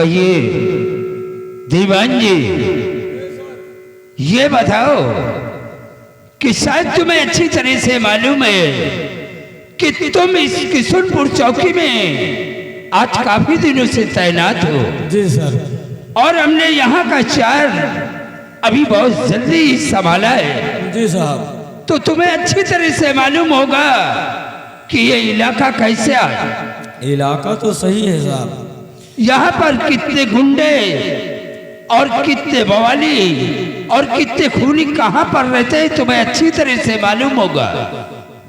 कहिए दीवान जी, ये बताओ कि शायद तुम्हें अच्छी तरह से मालूम है कि तुम इस किशनपुर चौकी में आज काफी दिनों से तैनात हो। जी सर। और हमने यहाँ का चार अभी बहुत जल्दी ही संभाला है। जी साहब। तो तुम्हें अच्छी तरह से मालूम होगा कि ये इलाका कैसे आया। इलाका तो सही है साहब। यहाँ पर कितने गुंडे और कितने बवाली और कितने खूनी कहाँ पर रहते हैं तुम्हें अच्छी तरह से मालूम होगा।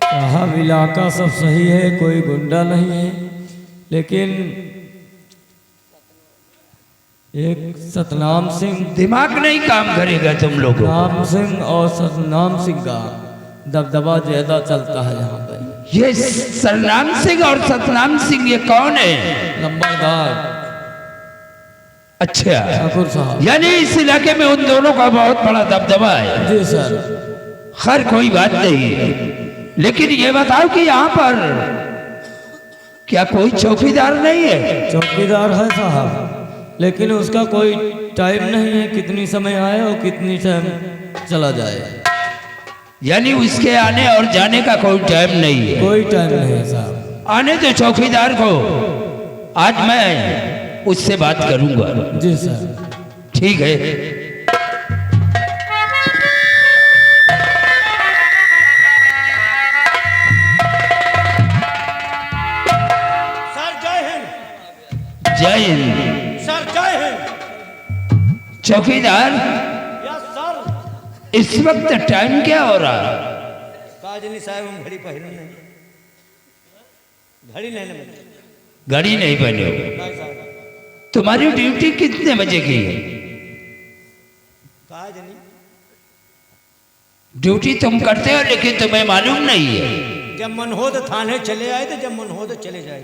साहब इलाका सब सही है, कोई गुंडा नहीं है, लेकिन एक सतनाम सिंह, दिमाग नहीं काम करेगा तुम लोगों। सतनाम सिंह और सतनाम सिंह का दबदबा ज्यादा चलता है यहाँ पे। ये सरनाम सिंह और सतनाम सिंह ये कौन है? नंबरदार। अच्छा ठाकुर साहब। यानी इस इलाके में उन दोनों का बहुत बड़ा दबदबा है। जी सर। खैर कोई बात नहीं, लेकिन ये बताओ कि यहाँ पर क्या कोई चौकीदार नहीं है? चौकीदार है साहब, लेकिन उसका कोई टाइम नहीं है, कितनी समय आए और कितनी टाइम चला जाए। यानी उसके आने और जाने का कोई टाइम नहीं है? कोई टाइम नहीं है साहब। आने तो चौकीदार को, आज मैं उससे बात करूंगा। जी सर। ठीक है। सर जय हिंद। जय हिंद। सर जय हिंद। चौकीदार यस सर। इस वक्त टाइम क्या हो रहा? काजनी साहब हम घड़ी पहने नहीं, घड़ी नहीं ना घड़ी नहीं पहने हो? नहीं साहब। तुम्हारी ड्यूटी कितने बजे की है? काजनी ड्यूटी तुम करते हो लेकिन तुम्हें मालूम नहीं है। जब मन हो तो थाने चले आए थे, जब मन हो तो चले जाए।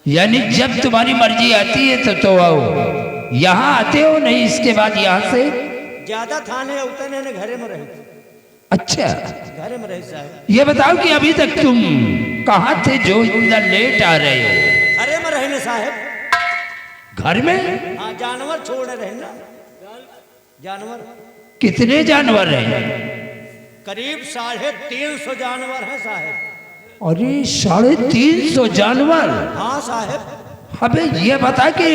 यानी जब तुम्हारी मर्जी आती है तो आओ। यहाँ आते हो नहीं, इसके बाद यहाँ से ज्यादा थाने उतने ने घरे में रहे। अच्छा घरे में रहे साहब। ये बताओ कि अभी तक तुम कहाँ थे जो इतना लेट आ रहे हो? घरे में रहने साहब। घर में? हाँ जानवर छोड़ रहे ना। जानवर कितने जानवर हैं? करीब 350 जानवर हैं साहब। अरे 350 जानवर? हाँ साहब। अबे ये बता कि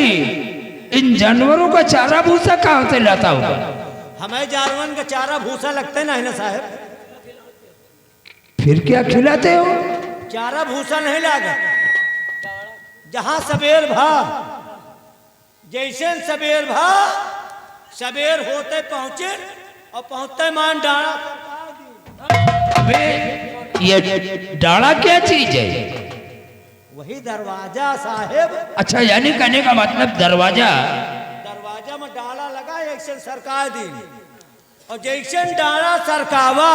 इन जानवरों का चारा भूसा कहाँ से लाता होगा? हमें जानवर का चारा भूसा लगता है ना साहब। फिर क्या खिलाते हो? चारा भूसा नहीं लागा। जहां सबेर भा, जैसे सबेर भा, सबेर होते पहुंचे और पहुंचते मान डाला। अबे ये डाला क्या चीज है? वही दरवाजा साहेब। अच्छा यानी कहने का मतलब दरवाजा। दरवाजा में डाला लगा, एक से सरकार दी और जैसे डाला सरकावा,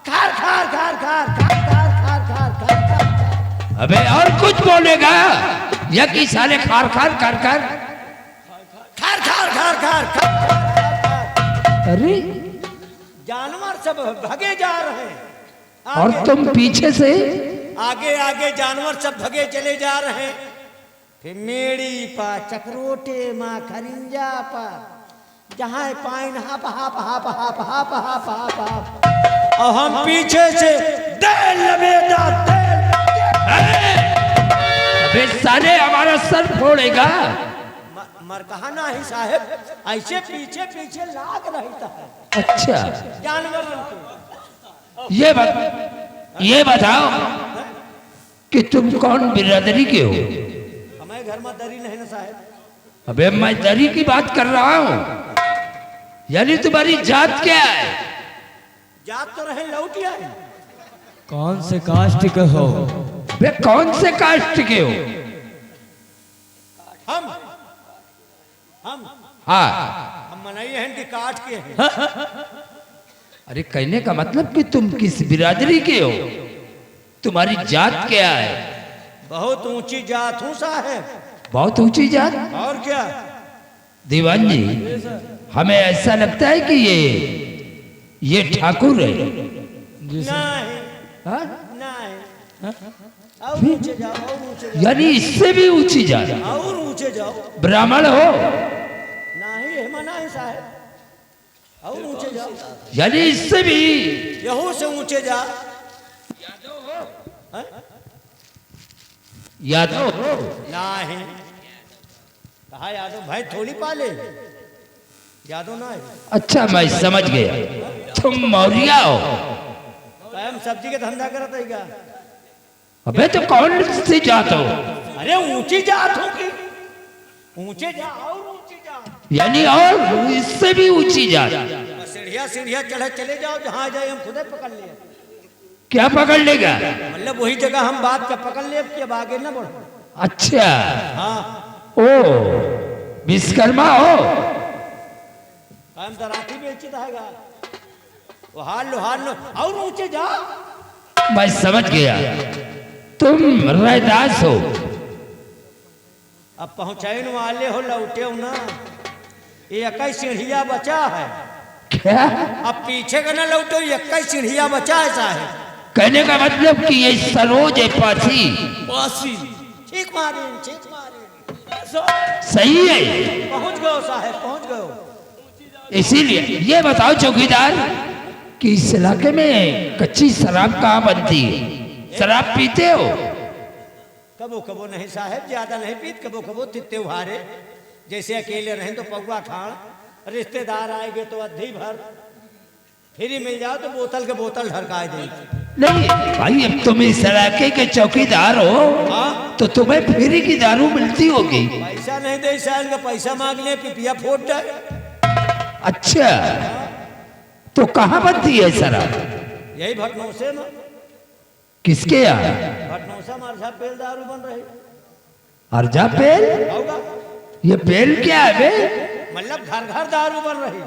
खार खार खार खार खार खार खार खार खार। अबे और कुछ बोलेगा या कि साले खार खार खार खार खार खार खार खार खार। अरे जानवर सब भगे जा रहे हैं। और तुम पीछे से? आगे आगे जानवर सब भगे चले जा रहे हैं। फिर मेड़ी पा, चक्रोटे माँ, खरिंजा पा, जहाँ पाइन हाप हाप हाप हाप हाप हाप हाप हाप। और हम पीछे से तेल लबेदा तेल। अबे साले हमारा सर फोड़ेगा। मर कहा ना ही साहब, ऐसे पीछे पीछे लाग रहता है। अच्छा जानवरों को। ये बताओ कि तुम कौन बिरादरी के हो? हमें घर में दरी नहीं ना साहब। अबे मैं दरी की बात कर रहा हूँ। यानी तुम्हारी जात क्या है? जात तो रहे लौटिया है। कौन से कास्ट के हो? वे कौन से कास्ट के हो? हम हाँ मनाई हैं कि काट के हैं। अरे कहने का मतलब कि तुम किस बिरादरी के हो? तुम्हारी जात क्या है? बहुत ऊंची जात हूँ साहब। बहुत ऊंची जात? और क्या? दीवान जी हमें ऐसा लगता है कि ये ठाकुर है। नहीं हाँ? नहीं और ऊंचे जाओ, और ऊंचे जाओ, यानी इससे भी ऊंची जा, और ऊंचे जाओ। ब्राह्मण हो नहीं हेमना है साहब, और ऊंचे जाओ, यानी इससे भी यहू से ऊंचे जा। हैं? यादव हो। नहीं कहा यादव भाई थोड़ी पाले, यादव ना है। अच्छा मैं समझ गया, तुम मौर्य हो। हम सब्जी के धंधा करते है क्या? अबे तो कौन सी जात हो? अरे ऊंची जात होगी, ऊंचे जा और ऊंचे जा, यानी और इससे भी ऊंची जात। सीढ़िया सीढ़िया चढ़े चले जाओ, जहाँ जाए हम खुदे पकड़ लिए। क्या पकड़ लेगा? मतलब वही जगह हम बात का पकड़ ले कि अब आगे न बढ़ो। अच्छा हाँ ओ विश्वकर्मा हो। हम दराती बेचित आएगा, वो हाल लो और ऊंचे जा। मैं समझ गया, तुम रैदास हो। अब पहुंचाइन वाले हो, लौटे हो ना, ये इक्कीस सीढ़िया बचा है। क्या अब पीछे का ना लौटो, 21 सीढ़िया बचा है साहब। कहने का मतलब कि ये सरोज है पासी। पासी ठीक मारे, ठीक मारे, सही है, पहुंच गए साहब, पहुंच गए। इसीलिए ये बताओ चौकीदार कि इस इलाके में कच्ची शराब कहाँ बनती है? शराब पीते हो? कबो कबो नहीं साहब, ज्यादा नहीं पीत, कबो कबो तित्ते उहारे, जैसे अकेले रहें तो पगुआ खान, रिश्तेदार आएंगे तो अद्धी भर, फ्री मिल जाओ तो बोतल के बोतल ढरकाए देंगे। नहीं भाई, अब तुम इस इलाके के चौकीदार हो। हाँ? तो तुम्हें फ्री की दारू मिलती होगी। पैसा नहीं दे साल का, पैसा मांग ले पिपिया फोड़ जाए। अच्छा तो कहाँ बनती है शराब? यही भटनौसे में। किसके यहाँ? भटनौसा मरझा पेल दारू बन रही अर्जा पेल? होगा, ये पेल क्या है बे? मतलब घर घर दारू बन रही।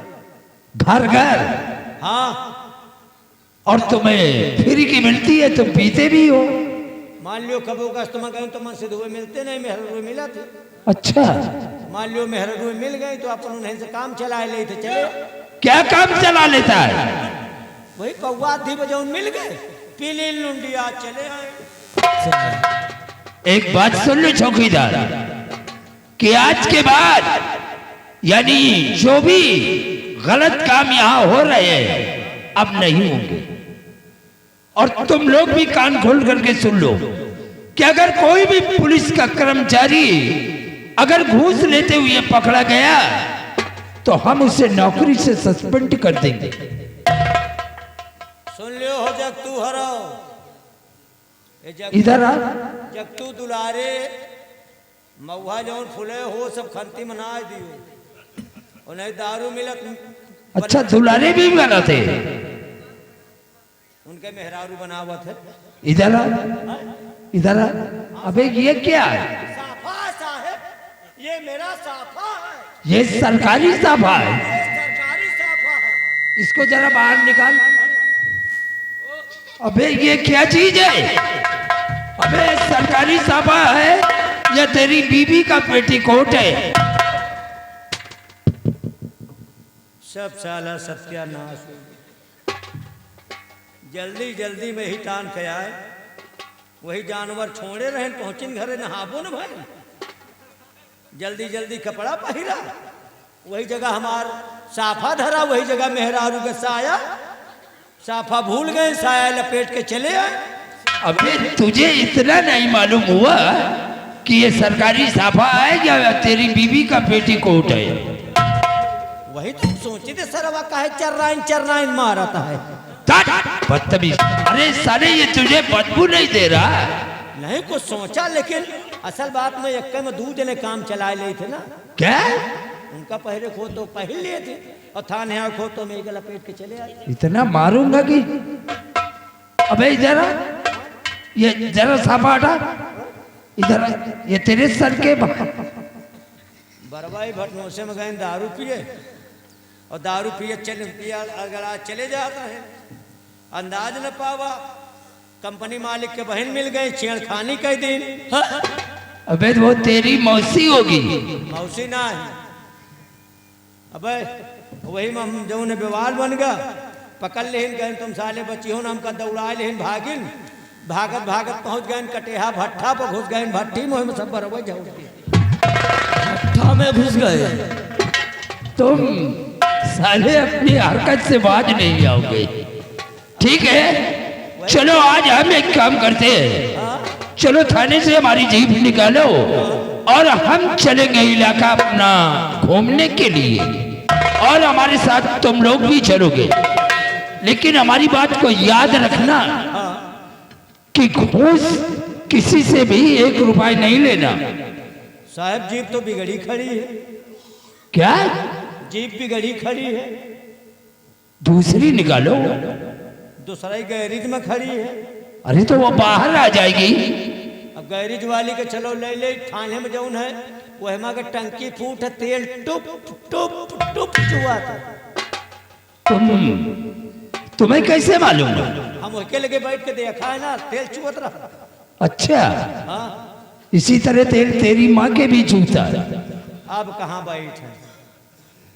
घर घर? हाँ और तुम्हें फ्री की मिलती है, तुम पीते भी हो? मान लियो कबो कस्टमर गए तो मन से धुए मिलते नहीं, मेहर रुए मिला थी। अच्छा मान लियो मेहर रुए मिल गई तो अपन उन्हें से काम चलाए ले थे, चले क्या काम चला लेता है? वही पौवा आधी बजे मिल गए, पीली लुंडिया चले आए। एक बात सुन लो चौकीदार, कि आज के बाद यानी जो भी गलत काम यहाँ हो रहे हैं अब नहीं होंगे। और तुम लोग भी कान खोल करके सुन लो कि अगर कोई भी पुलिस का कर्मचारी अगर घूस लेते हुए पकड़ा गया तो हम उसे नौकरी से सस्पेंड कर देंगे। सुन लियो हो जगतू हरो, इधर आ। जगतू दुलारे मऊहा जौन फुले हो सब खंती मना दियो, और नहीं दारू मिलत। अच्छा दुलारे भी बनाते? उनके मेहरारू बनावत है। इधर आ, इधर आ। अबे ये क्या है? साफा साहब, ये मेरा साफा है, ये सरकारी साफा है। ये सरकारी साफा है। इसको जरा बाहर निकाल। अबे ये क्या चीज है? अबे सरकारी साफा है या तेरी बीबी का पेटीकोट है? सब साला सत्यानाश हो गया। जल्दी जल्दी में ही टान के आए, वही जानवर छोड़े रहे, पहुंचिन घरे नहाबो न भाई, जल्दी जल्दी कपड़ा पहिरा, वही जगह हमार साफा धरा, वही जगह मेहरारू के साया, साफा भूल गए, साया लपेट के चले आए। अबे तुझे इतना नहीं मालूम हुआ कि ये सरकारी साफा है या तेरी बीबी का पेटीकोट है? वही तुम सोचे थे सरवा काहे चर्राइन मारता है। बदतमीज! अरे साले ये तुझे बदबू नहीं दे रहा? नहीं कुछ सोचा, लेकिन असल बात में एक में दूध ने काम चलाए ले थे ना। क्या? उनका पहले खो तो पहले लिए थे, और थाने खो तो मैं लपेट के चले आए। इतना मारूंगा कि अबे इधर आ, ये जरा साफा हटा, इधर आ, ये तेरे सर के बरवाई भटनौसे में गए दारू पिए, और दारू पिए चले पिया अगर आज चले जाता है, अंदाज न पावा कंपनी मालिक के बहन मिल गए, छेड़खानी कह दिन। अबे वो तेरी मौसी होगी। मौसी ना है, अबे वही में हम जो ने विवाद बन गया, पकड़ लेन गए तुम साले बच्ची हो ना, हमका दौड़ा लेन भागिन, भागत भागत पहुंच गए कटेहा भट्ठा पर घुस गए भट्टी मुँह में सब बरबर जाओ भट्ठा में घुस गए। तुम साले अपनी हरकत से बाज नहीं आओगे। ठीक है, चलो आज हम एक काम करते हैं, चलो थाने से हमारी जीप निकालो और हम चलेंगे इलाका अपना घूमने के लिए, और हमारे साथ तुम लोग भी चलोगे। लेकिन हमारी बात को याद रखना कि घूस किसी से भी 1 रुपया नहीं लेना। साहब जीप तो बिगड़ी खड़ी है। क्या? जीप बिगड़ी खड़ी है, दूसरी निकालो। दूसरा ही गैरेज में खड़ी है। अरे तो वो बाहर आ जाएगी। अब गैरेज वाली के चलो ले ले थाने में जौन है वह के टंकी फूट है, तेल टुप टुप टुप चुआ था। तुम्हें कैसे मालूम? हम उसके लगे बैठ के देखा है ना, तेल चुवत रहा। अच्छा, हाँ, इसी तरह तेल तेरी माँ के भी चूता है। अब कहाँ बैठ है?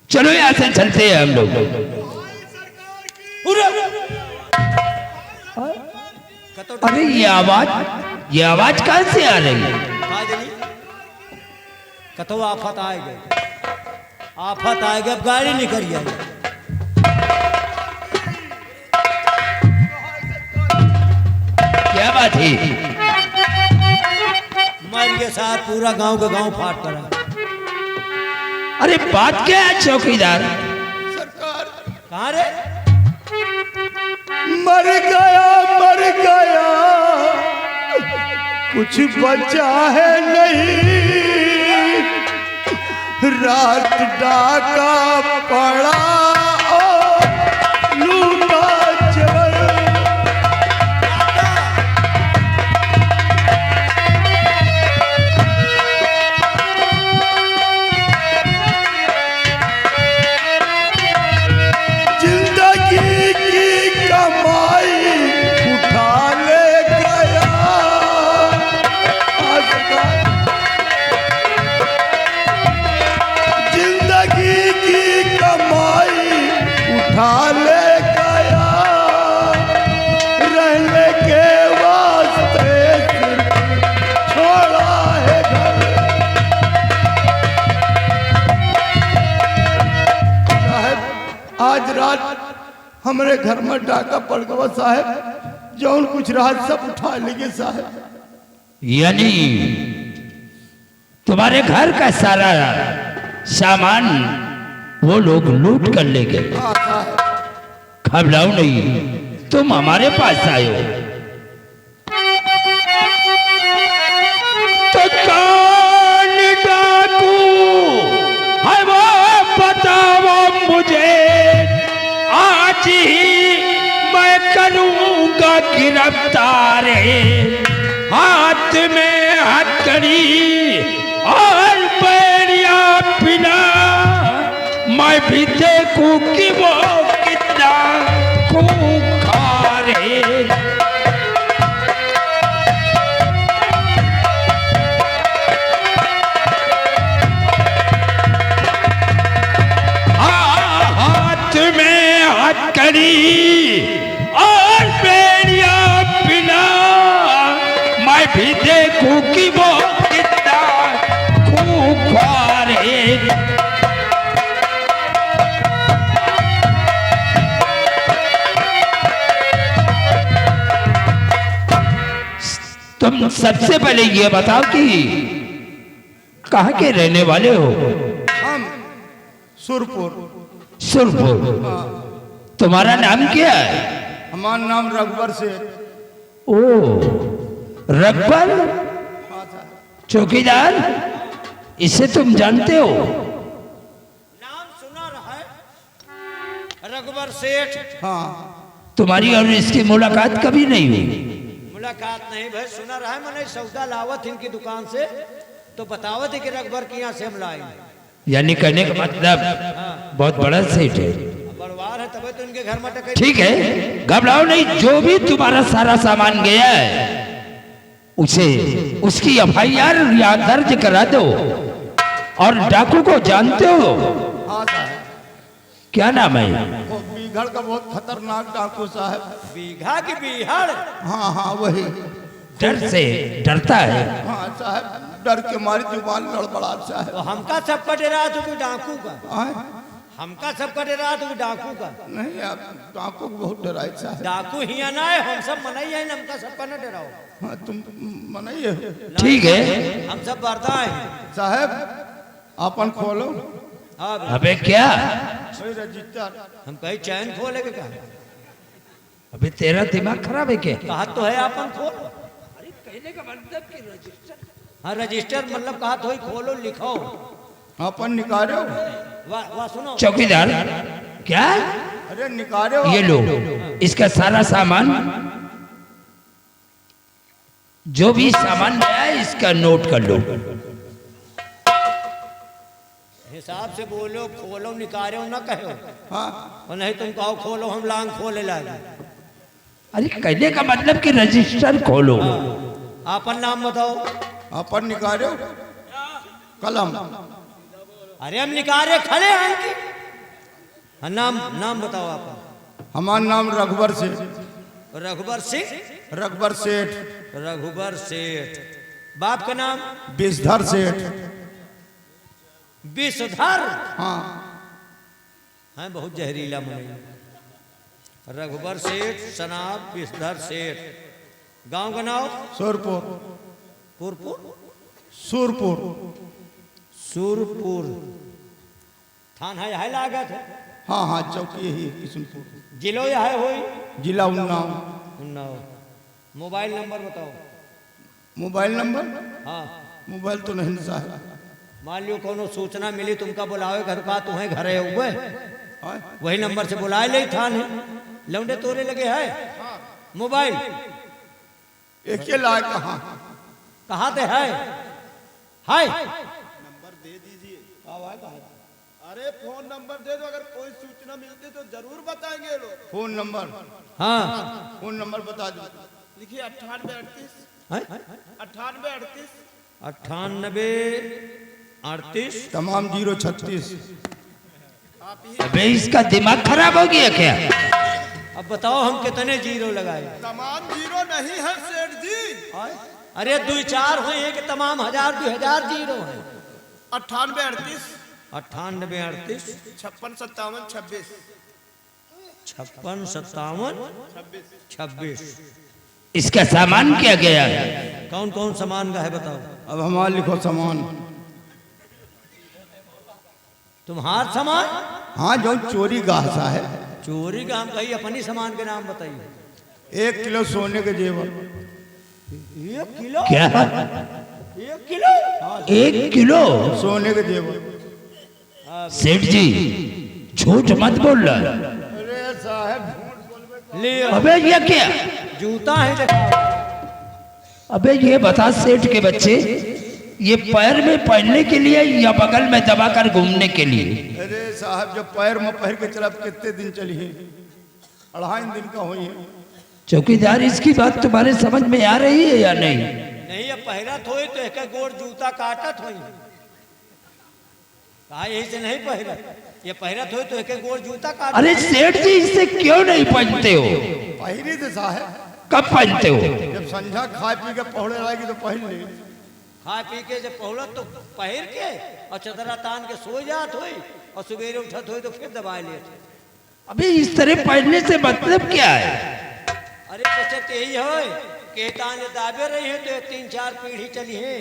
चलो यहाँ से चलते हैं हम लोग। अरे ये आवाज कहाँ से आ रही है? कतो आफत आए गए, आफत आए गए, अब गाड़ी निकल गई। क्या बात है? मर के साथ पूरा गांव का गांव फाट पड़ा। अरे बात क्या है चौकीदार? सरकार कहाँ रे? मर गया कुछ बचा है नहीं, रात डाका पड़ा और लूटा चोर। जिंदगी की कमाई उठा ले गया, जिंदगी की कमाई उठा ले गया, रहने के वास्ते छोड़ा है घर। साहब आज रात हमारे घर में डाका पड़ गया साहब, जौन कुछ रात सब उठा लेंगे साहब। यानी तुम्हारे घर का सारा सामान वो लोग लूट कर ले गए। हाँ साहब। घबराओ नहीं, तुम हमारे पास आए हो तो कौन डाकू है वो बताओ मुझे, आज ही मैं करूंगा गिरफ्तार। हाथ में हथकड़ी और पैरिया पिना, मैं भी देखूं कि वो कितना खूंखार है। हाथ में हथकड़ी और पैरिया पिना, मैं भी देखूं कि वो कितना खूंखार है। तुम सबसे पहले ये बताओ कि कहाँ के रहने वाले हो? हम सुरपुर। सुरपुर। तुम्हारा नाम क्या है? हमारा नाम रघुवर से। ओ रघुवर हाँ साहब। चौकीदार, इसे तुम जानते हो? नाम सुना रहा है, रघुवर सेठ। हाँ तुम्हारी और इसकी मुलाकात कभी नहीं हुई? मुलाकात नहीं भाई, सुना रहा है। मैंने सौदा लावत इनकी दुकान से तो बतावत है कि रघुवर के यहाँ से हम लाए। यानी कहने का मतलब बहुत बड़ा सेठ है। बड़वार है तभी तो इनके घर में टके। ठीक है, घबराओ नहीं, जो भी तुम्हारा सारा सामान गया है उसे उसकी FIR या दर्ज करा दो। और डाकू को जानते हो? हाँ साहब। क्या नाम है? वो बीघड़ का बहुत खतरनाक डाकू साहब। बीघा की बीहड़। हाँ हाँ वही। डर से डरता है। हाँ साहब डर के मारी जुबान गड़बड़ा साहब। तो हमका सबका डरा तो डाकू का। आए? हमका सबका डरा तो डाकू का। नहीं आप डाकू को बहुत डराए साहब। डाकू ही ना है, हम सब मनाई है, हमका सबका न डराओ। हाँ तुम मनाइए ठीक है हम सब बरता है साहब। अपन खोलो। हाँ अबे क्या? वही रजिस्टर। हम कहीं चैन खोले के कहा? अबे तेरा दिमाग खराब है क्या? कहा तो है अपन खोल। कहने का मतलब कि रजिस्टर। हाँ रजिस्टर मतलब कहा तो ही खोलो लिखो। अपन निकालो। वाह सुनो चौकीदार क्या? अरे निकालो। ये लो इसका सारा सामान, जो भी सामान नया है इसका नोट कर लो। हिसाब से बोलो, खोलो निकालो ना कहो। हाँ और नहीं तुम कहो खोलो हम लांग खोले लागे। अरे कहने का मतलब कि रजिस्टर खोलो। आपन नाम बताओ। अपन निकालो कलम। अरे हम निकाले खड़े हैं कि? हाँ, नाम बताओ आप। हमारा नाम रघुवर से। रघुवर सिंह। रघुवर सेठ। रघुवर सेठ। बाप का नाम? विषधर सेठ। विषधर। हाँ हाँ बहुत जहरीला मन। रघुवर सेठ सनाब विषधर सेठ। गांव का नाम? सुरपुर। पुरपुर। सुरपुर। सुरपुर। थाना है लागत है। हाँ हाँ चौकी यही है किशनपुर। जिलो यह होई? जिला उन्नाव। उन्नाव। मोबाइल नंबर बताओ। Mobile number? हाँ मोबाइल तो नहीं साहब। मान लियो कोनो सूचना मिली तुमका बुलावे घर का, तुम्हें घरे हुए आए? वही नंबर से बुलाए ले थाने। लौंडे तोरे लगे है मोबाइल? एक के लायक कहाँ? कहाँ ते है? हाय अरे फोन नंबर दे दो, अगर कोई सूचना मिलती तो जरूर बताएंगे लोग। Phone number? हाँ फोन नंबर बता दो। लिखिए 9838 है? 9838 9838। तमाम 036। अबे इसका दिमाग खराब हो गया क्या? अब बताओ हम कितने जीरो लगाए? तमाम जीरो नहीं है सेठ जी। अरे 2-4 हुए कि तमाम 1000-2000 जीरो है? 9838 9838 56 57 26 56 57 26। इसका सामान क्या गया है? कौन कौन सामान का है बताओ? अब हमारा लिखो सामान। तुम्हार सामान? हाँ जो चोरी गासा है। चोरी का हम कही अपनी सामान के नाम बताइए। 1 किलो सोने के जेवर। 1 किलो? क्या? 1 किलो? 1 किलो? सोने के जेवर। सेठ जी झूठ मत बोल रहा। अरे साहब ले अबे ये क्या? जूता है देखा। अबे ये बता सेठ के बच्चे, ये पैर में पहनने के लिए या बगल में दबाकर घूमने के लिए? अरे साहब जब पैर में पहन के चला कितने दिन चली है? 2.5 दिन का हुई है। चौकीदार इसकी बात तुम्हारे समझ में आ रही है या नहीं? नहीं अब पहरा थोई तो एक गोड़ जूता काटत होई। कहा यही से नहीं पहरा, ये पहरा थोई तो एक गोड़ जूता काट। अरे सेठ जी इससे क्यों नहीं पहनते हो? पहनी थे साहब। कब पहनते हो? जब संझा खा पी के पहुड़े लाएगी तो पहन ले। खा पी के जब पहुलत तो पहर के और चदरा तान के सो जात होई और सवेरे उठत होई तो फिर दबा लेते। अबे इस तरह पहनने से मतलब क्या है? अरे बचत यही है कि तान दाबे रही है तो 3-4 पीढ़ी चली है।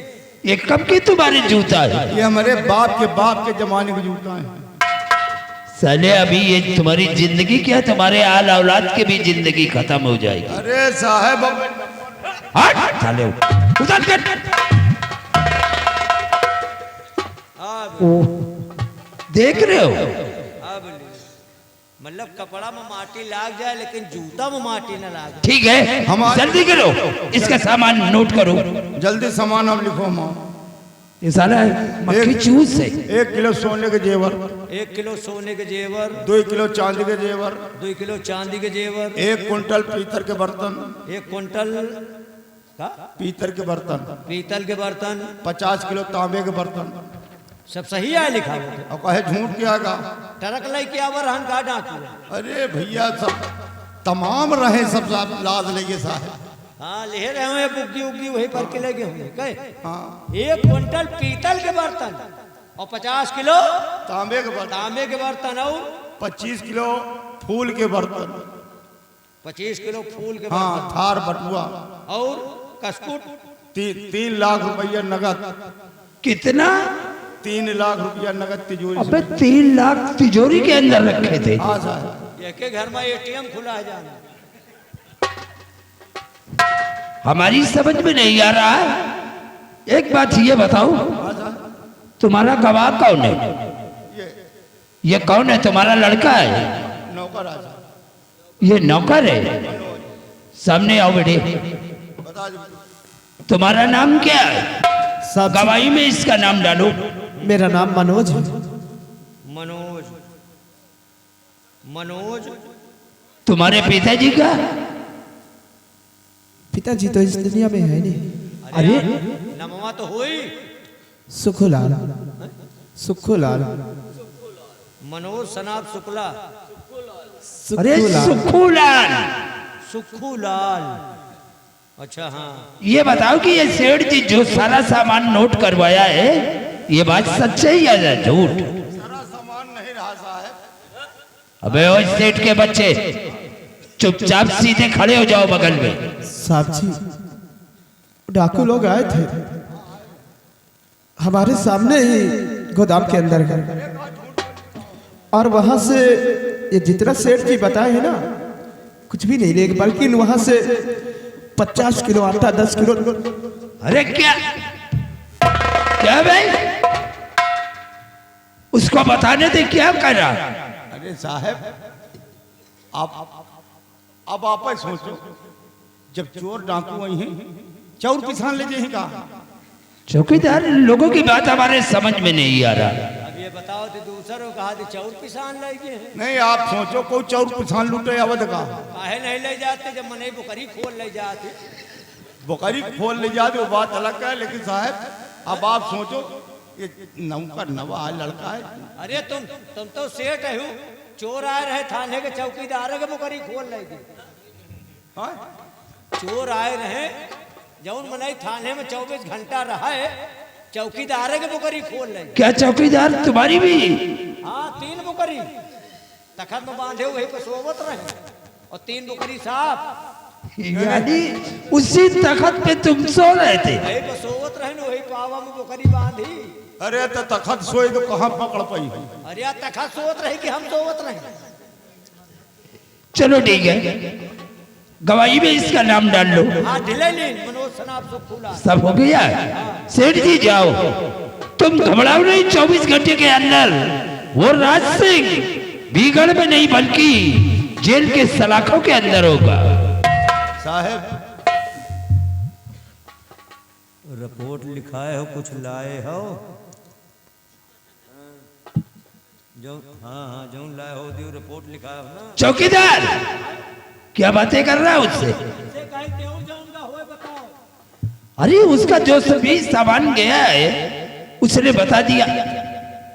ये कब की तुम्हारी जूता है? ये हमारे बाप के जमाने के जूता है। साले अभी ये तुम्हारी जिंदगी क्या, तुम्हारे आल औलाद की भी जिंदगी खत्म हो जाएगी। अरे साहब हट साले उधर कर। देख रहे हो? अब मतलब कपड़ा में माटी लाग जाए लेकिन जूता में माटी न लागे। ठीक है जल्दी करो, इसका सामान नोट करो। जल्दी सामान अब लिखो माँ। ये साला मक्खी चूस है। 1 किलो सोने के जेवर। 1 किलो सोने के जेवर। 2 किलो चांदी के जेवर। 2 किलो चांदी के जेवर। 1 कुंटल पीतल के बर्तन। 1 कुंटल का पीतल के बर्तन। पीतल के बर्तन। 50 किलो तांबे के बर्तन। सब सही है लिखा हुआ और कहे झूठ क्या का। ट्रक लई के आवर हन का डाकू अरे भैया सब तमाम रहे सब लाद लेंगे साहब। हाँ ले रहे हुए बुग्गी उग्गी वही पर के लगे हुए कहे हाँ 1 क्विंटल पीतल के बर्तन और 50 किलो तांबे के बर्तन, तांबे के बर्तन और 25 किलो फूल के बर्तन, 25 किलो फूल के हाँ बर्तन थार बटुआ, और कस्कुट 3 लाख रुपया नगद, कितना? 3 लाख रुपया नगद तिजोरी अबे से। 3 लाख तिजोरी के अंदर रखे थे। हाँ साहब। एक के घर में एटीएम खुला है जाना। हमारी समझ में नहीं आ रहा है। एक बात ये बताओ, हाँ साहब। तुम्हारा गवाह कौन है? ये कौन है? तुम्हारा लड़का है? नौकर आ साहब। ये नौकर है? सामने आओ बेटे। बता दो। तुम्हारा नाम क्या है? साहब गवाही में इसका नाम डालो। मेरा नाम मनोज है। मनोज मनोज तुम्हारे पिताजी का? पिताजी तो इस दुनिया में है नहीं। अरे नमवा तो हुई सुखुलाल, सुखुलाल, मनोज सनाब शुक्ला अरे सुखुलाल। सुखूलाल। सुखूलाल। अच्छा हाँ ये बताओ कि ये सेठ जी जो सारा सामान नोट करवाया है, ये बात सच है या झूठ? सारा सामान नहीं रहा साहब। अबे ओ सेठ के बच्चे, चुपचाप सीधे खड़े हो जाओ बगल में। साहब जी डाकू लोग आए थे हमारे सामने ही गोदाम के अंदर गए और वहां से ये जितना सेठ जी बताए हैं ना कुछ भी नहीं ले, बल्कि वहां से 50 किलो आटा, 10 किलो। अरे क्या क्या भाई, उसको बताने दे क्या कर रहा। अरे साहब अब आप ही सोचो, जब चोर डाकू आई हैं चौर पिसान ले जाए कहा। चौकीदार, लोगों की बात हमारे समझ में नहीं आ रहा। अब ये बताओ तो दूसरों कहा तो चौर पिसान ले गए हैं। नहीं आप सोचो कोई चौर पिसान लूटे अवध का, काहे नहीं ले जाते जब मने बुकरी खोल ले जाते। बकरी खोल ले जाते वो बात अलग है, लेकिन साहब अब आप सोचो ये नौकर नवा लड़का है। अरे तुम तो सेठ है हो, चोर आए रहे थाने के चौकीदार के बुकरी खोल ले गए। हाँ? चोर आए रहे जौन मनाई थाने में 24 घंटा रहा है, चौकीदार के बुकरी खोल ले। क्या चौकीदार तुम्हारी भी? हाँ 3 बुकरी तखत में बांधे वही पे सोवत रहे और 3 बुकरी साफ यानी उसी तखत पे तुम सो रहे थे? वही पे सोवत रहे न, वही पावा में बुकरी बांधी। अरे तो तखत सोए तो कहाँ पकड़ पाई। अरे यार तखत सोवत रहे कि हम सोवत रहे। चलो ठीक है, गवाही में इसका नाम डाल लो। हाँ ढिले नहीं, मनोज सनाब सुखूला। सब हो गया? सेठ जी जाओ, तुम घबराओ नहीं। 24 घंटे के अंदर वो राज सिंह बीगड़ में नहीं बल्कि जेल के सलाखों के अंदर होगा। साहब रिपोर्ट लिखाए हो, कुछ लाए हो? जो हाँ जो लाए हो दियो रिपोर्ट लिखाए हो ना। चौकीदार क्या बातें कर रहा है उससे? अरे उसका जो सभी सामान गया है उसने बता दिया।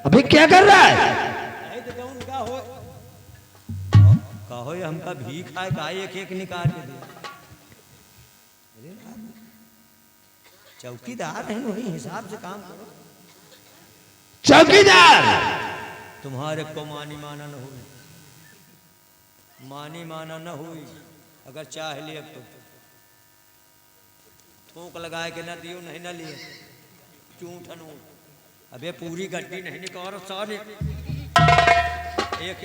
अबे क्या कर रहा है? कहो ये हमका भीख आए का एक एक निकाल के दे। चौकीदार है वही हिसाब से काम करो। चौकीदार तुम्हारे को मानी माना न हुई, मानी माना न हुई। अगर चाह लिए तो थूक लगाए के न दियो, नहीं न लिए चूठन हो। अबे पूरी गड्डी नहीं निकाल सारे एक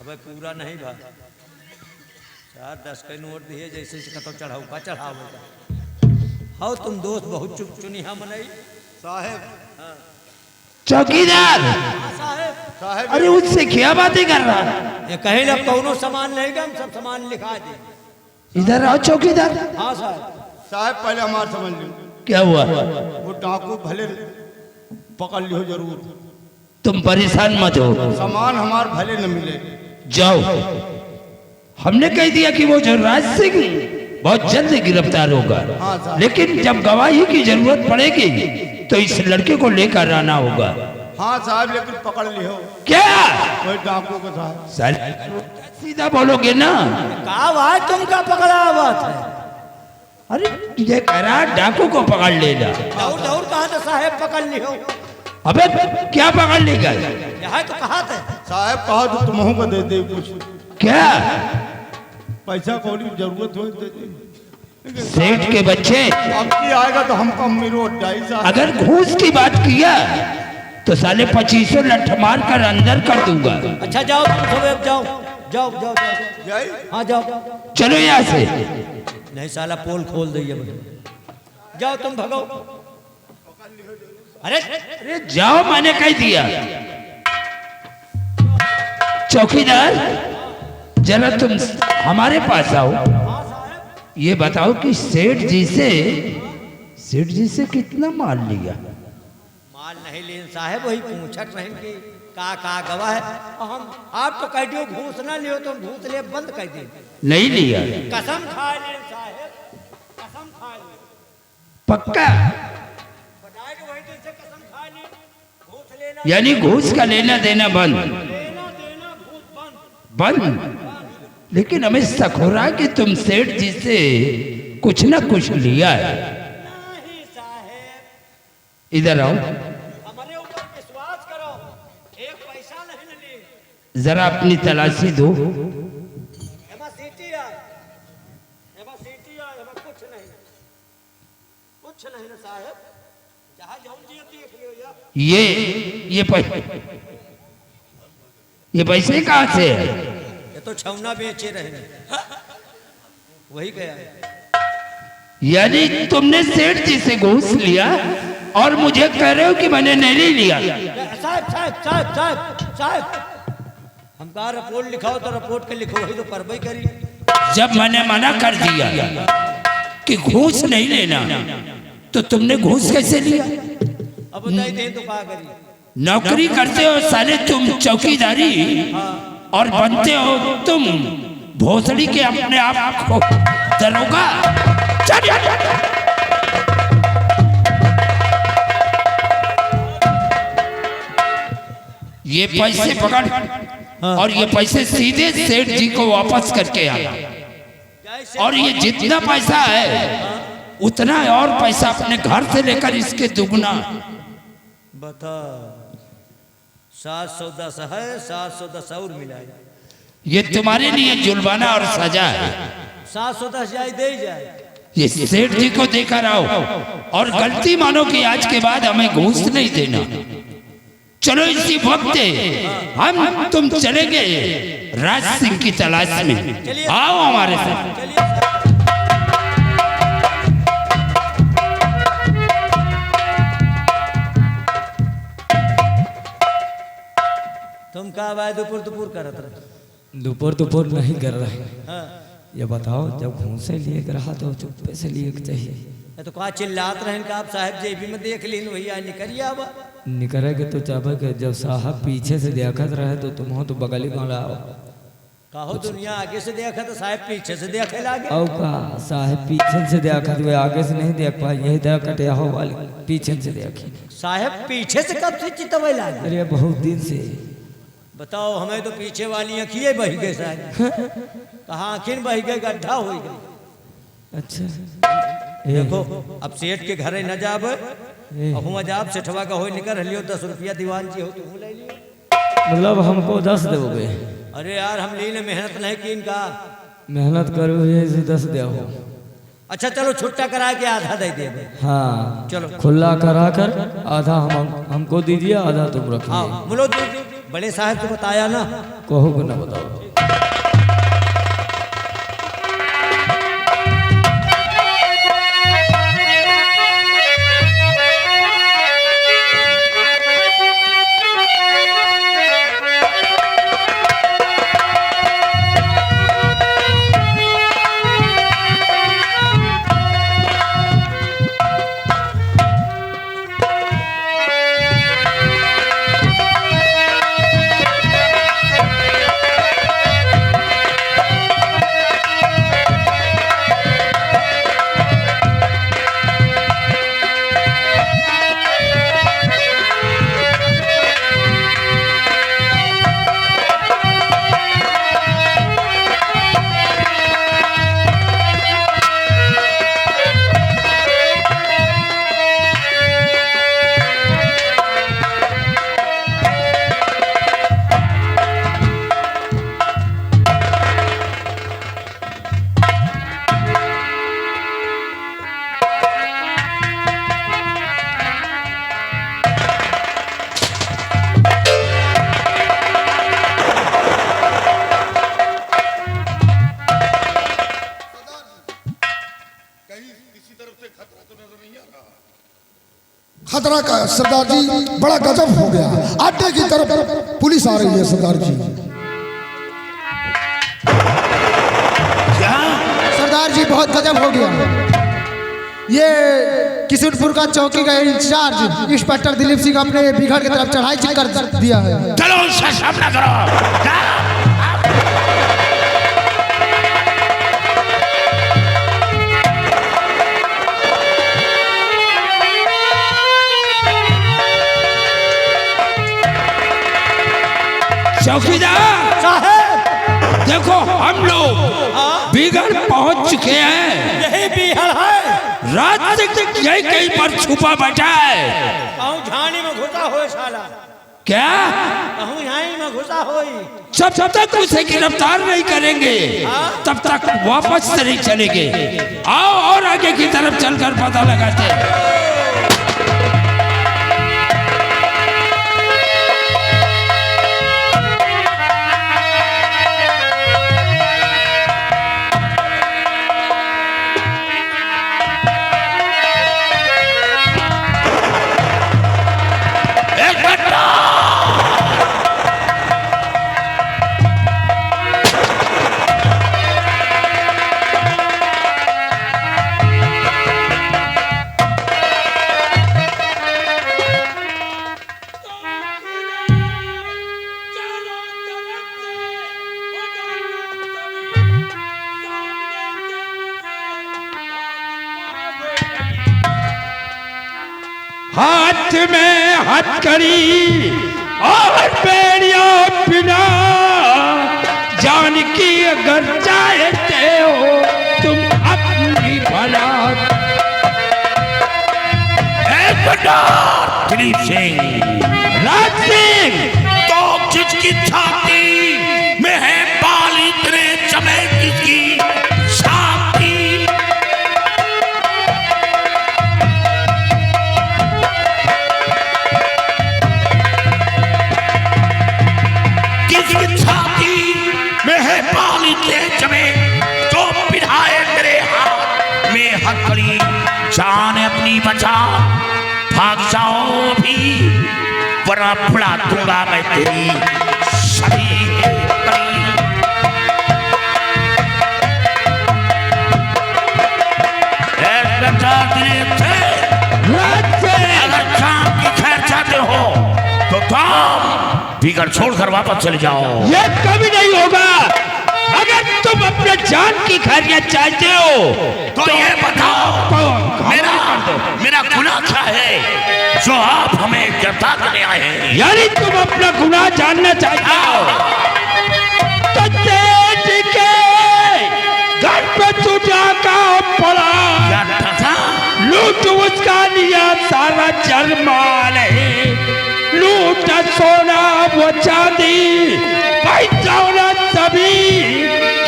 अबे पूरा नहीं भा 4-10 के नोट दिए जैसे कतो चढ़ाऊ का चढ़ावेगा। हाँ तुम दोस्त बहुत चुप चुनिया मनई साहब चौकीदार, साहब अरे उससे क्या बातें कर रहा है? ये कहीं ना कौनो सामान नहीं हम सब सामान लिखा दे। इधर आओ चौकीदार। हाँ साहब। साहब पहले हमारा समझ लो क्या हुआ? वो डाकू भले पकड़ लियो जरूर, तुम परेशान मत हो, सामान हमार भले न मिले। जाओ। हमने कह दिया कि वो जो राज सिंह बहुत जल्द गिरफ्तार होगा, हाँ साहब। लेकिन जब गवाही की जरूरत पड़ेगी तो इस लड़के को लेकर आना होगा। हाँ साहब, लेकिन पकड़ लियो क्या वही डाकू को साहब। साले सीधा बोलोगे ना? कहा भाई तुमका पकड़ा हुआ था। अरे ये कह रहा डाकू को पकड़ लेना। दौड़ दौड़ कहा था साहेब पकड़ लियो। अबे क्या पकड़ लेगा? यहाँ तो कहा था साहब कहा तो तुमहू को दे दे कुछ क्या पैसा कौड़ी जरूरत हो दे दे। सेठ के बच्चे, अब की आएगा तो हमको अम्मी रोड डाई साहब। अगर घूस की बात किया तो साले 2500 लठ मार कर अंदर कर दूंगा। अच्छा जाओ तुम सब अब जाओ जाओ जाओ जाओ जाई हाँ जाओ। चलो यहाँ से। नहीं साला पोल खोल दिए जाओ तुम भगो। अरे अरे जाओ, मैंने कह दिया। चौकीदार जरा तुम हमारे पास आओ। ये बताओ कि सेठ जी से कितना माल लिया? माल नहीं लेन साहेब, वही पूछत रहे कि का गवाह है। हम आप तो कह दियो घूस ना लियो, तुम घूस ले बंद कर दे। नहीं लिया? कसम खा लेन साहेब, कसम खा ले। पक्का? बताए कि वही तो इसे कसम खा ले। घूस लेना यानी घूस का लेना देना बंद? लेना देना घूस बंद बंद। लेकिन हमें शक हो रहा है कि तुम सेठ जी से कुछ ना कुछ लिया है। नहीं साहेब, इधर आओ, हमारे ऊपर विश्वास करो, एक पैसा नहीं ले। जरा अपनी तलाशी दो। एमा सीटी है, एमा सीटी है, एमा कुछ नहीं ना साहेब। जहाँ जाऊँ जी देख लियो या। ये पैसे कहाँ से है? ये तो छौना बेचे रहे वही गया। यानी तुमने सेठ जी से घूस लिया और मुझे कह रहे हो कि मैंने नहीं लिया? साहब साहब साहब साहब साहब, हम कहा रिपोर्ट लिखाओ तो रिपोर्ट के लिखो, वही तो परवाही करी। जब मैंने मना कर दिया कि घूस नहीं लेना तो तुमने घूस कैसे लिया? अब बताइए दें तो कहा करी। नौकरी करते हो साले तुम चौकीदारी, और बनते हो तुम भोसड़ी के अपने आप को दरोगा। ये पैसे पकड़ और ये पैसे सीधे सेठ जी को वापस करके आया। और ये जितना पैसा है उतना और पैसा अपने घर से लेकर इसके दुगना। बता 710 है, 710 और मिलाए। ये तुम्हारे लिए जुर्माना और सजा है। 710 जाए दे जाए। ये सेठ जी को देकर आओ और गलती मानो कि आज के बाद हमें घूस नहीं देना। चलो इसी वक्त हम तुम चलेंगे राज सिंह की तलाश में। आओ हमारे साथ। चलिए तुम कहा भाई दुपुर दुपुर करत रहे। दोपहर नहीं कर रहे। हाँ, ये बताओ, जब घूसे लिए रहा तो चुप्पे से लिए चाहिए। ये तो कहा चिल्लात रहे का आप साहब जेबी में देख लीन भैया निकरिया अब। निकलेगे तो चाबे के जब साहब पीछे से देखत रहे तो तुम हो तो बगली में लाओ। कहो दुनिया आगे से देखा तो साहब पीछे से देखे लागे। औ का साहब पीछे से देखत हुए आगे से नहीं देख पाए, यही देख कटे हो वाली पीछे से देखी। साहब पीछे से कब से चितवे लागे? अरे बहुत दिन से। बताओ, हमें तो पीछे वाली आँखिए बह गए साहब। कहाँ आँखिन बह गए, गड्ढा हो गए। अच्छा देखो अब सेठ के घरे न जाब, हुआ जाब सेठवा का हो निकल लियो 10 रुपया दीवान जी हो तुम ले लियो। मतलब हमको 10 दोगे? अरे यार हम लीने मेहनत नहीं की इनका। मेहनत करो ये से 10 दे हो। अच्छा चलो छुट्टा करा के आधा दे दे। हाँ चलो खुला करा कर आधा हमको दीजिए, आधा तुम रखिए। हाँ बोलो, बड़े साहब को बताया ना? कहो को ना बताओ। तरह का है सरदार जी, बड़ा गजब हो गया। अड्डे की तरफ पुलिस आ रही है सरदार जी। क्या? सरदार जी बहुत गजब हो गया। ये किशनपुर का चौकी का इंचार्ज इंस्पेक्टर दिलीप सिंह अपने बिघड़ की तरफ चढ़ाई कर दिया है। चलो उसका सामना करो। चौकीदार साहब देखो हम लोग बिगड़ पहुंच चुके हैं। यही बिहड़ है। रात से यही कहीं पर छुपा बैठा है। कहूँ झाड़ी में घुसा हो साला, क्या? कहूँ झाड़ी में घुसा हो। जब तक उसे गिरफ्तार नहीं करेंगे तब तक वापस से नहीं चलेंगे। आओ और आगे की तरफ चलकर पता लगाते हैं। हाथ में हथकड़ी और बेड़िया बिना जान की अगर चाहते हो तुम अपनी भला। दिलीप सिंह, राज सिंह, तो जिसकी छाती में है बाल इतने चमे किसकी छाती। छाती में है बाली के जमे तो पिढ़ाए तेरे हाथ में हथकड़ी। जान अपनी बचा भाग जाओ भी वरना फुला दूंगा मैं तेरी सभी अगर काम की खैर चाहते हो तो तुम बिगड़ छोड़कर वापस चले जाओ। ये कभी नहीं होगा। अगर तुम अपने जान की खैरियत चाहते हो तो ये बताओ मेरा गुनाह क्या है जो आप हमें गिरफ्तार करने आए हैं। यानी तुम अपना गुनाह जानना चाहते हो तो तेज के घर पे तू जाका पड़ा लूट उसका लिया सारा जरमाल है। लूट सोना वो चांदी पैसा सभी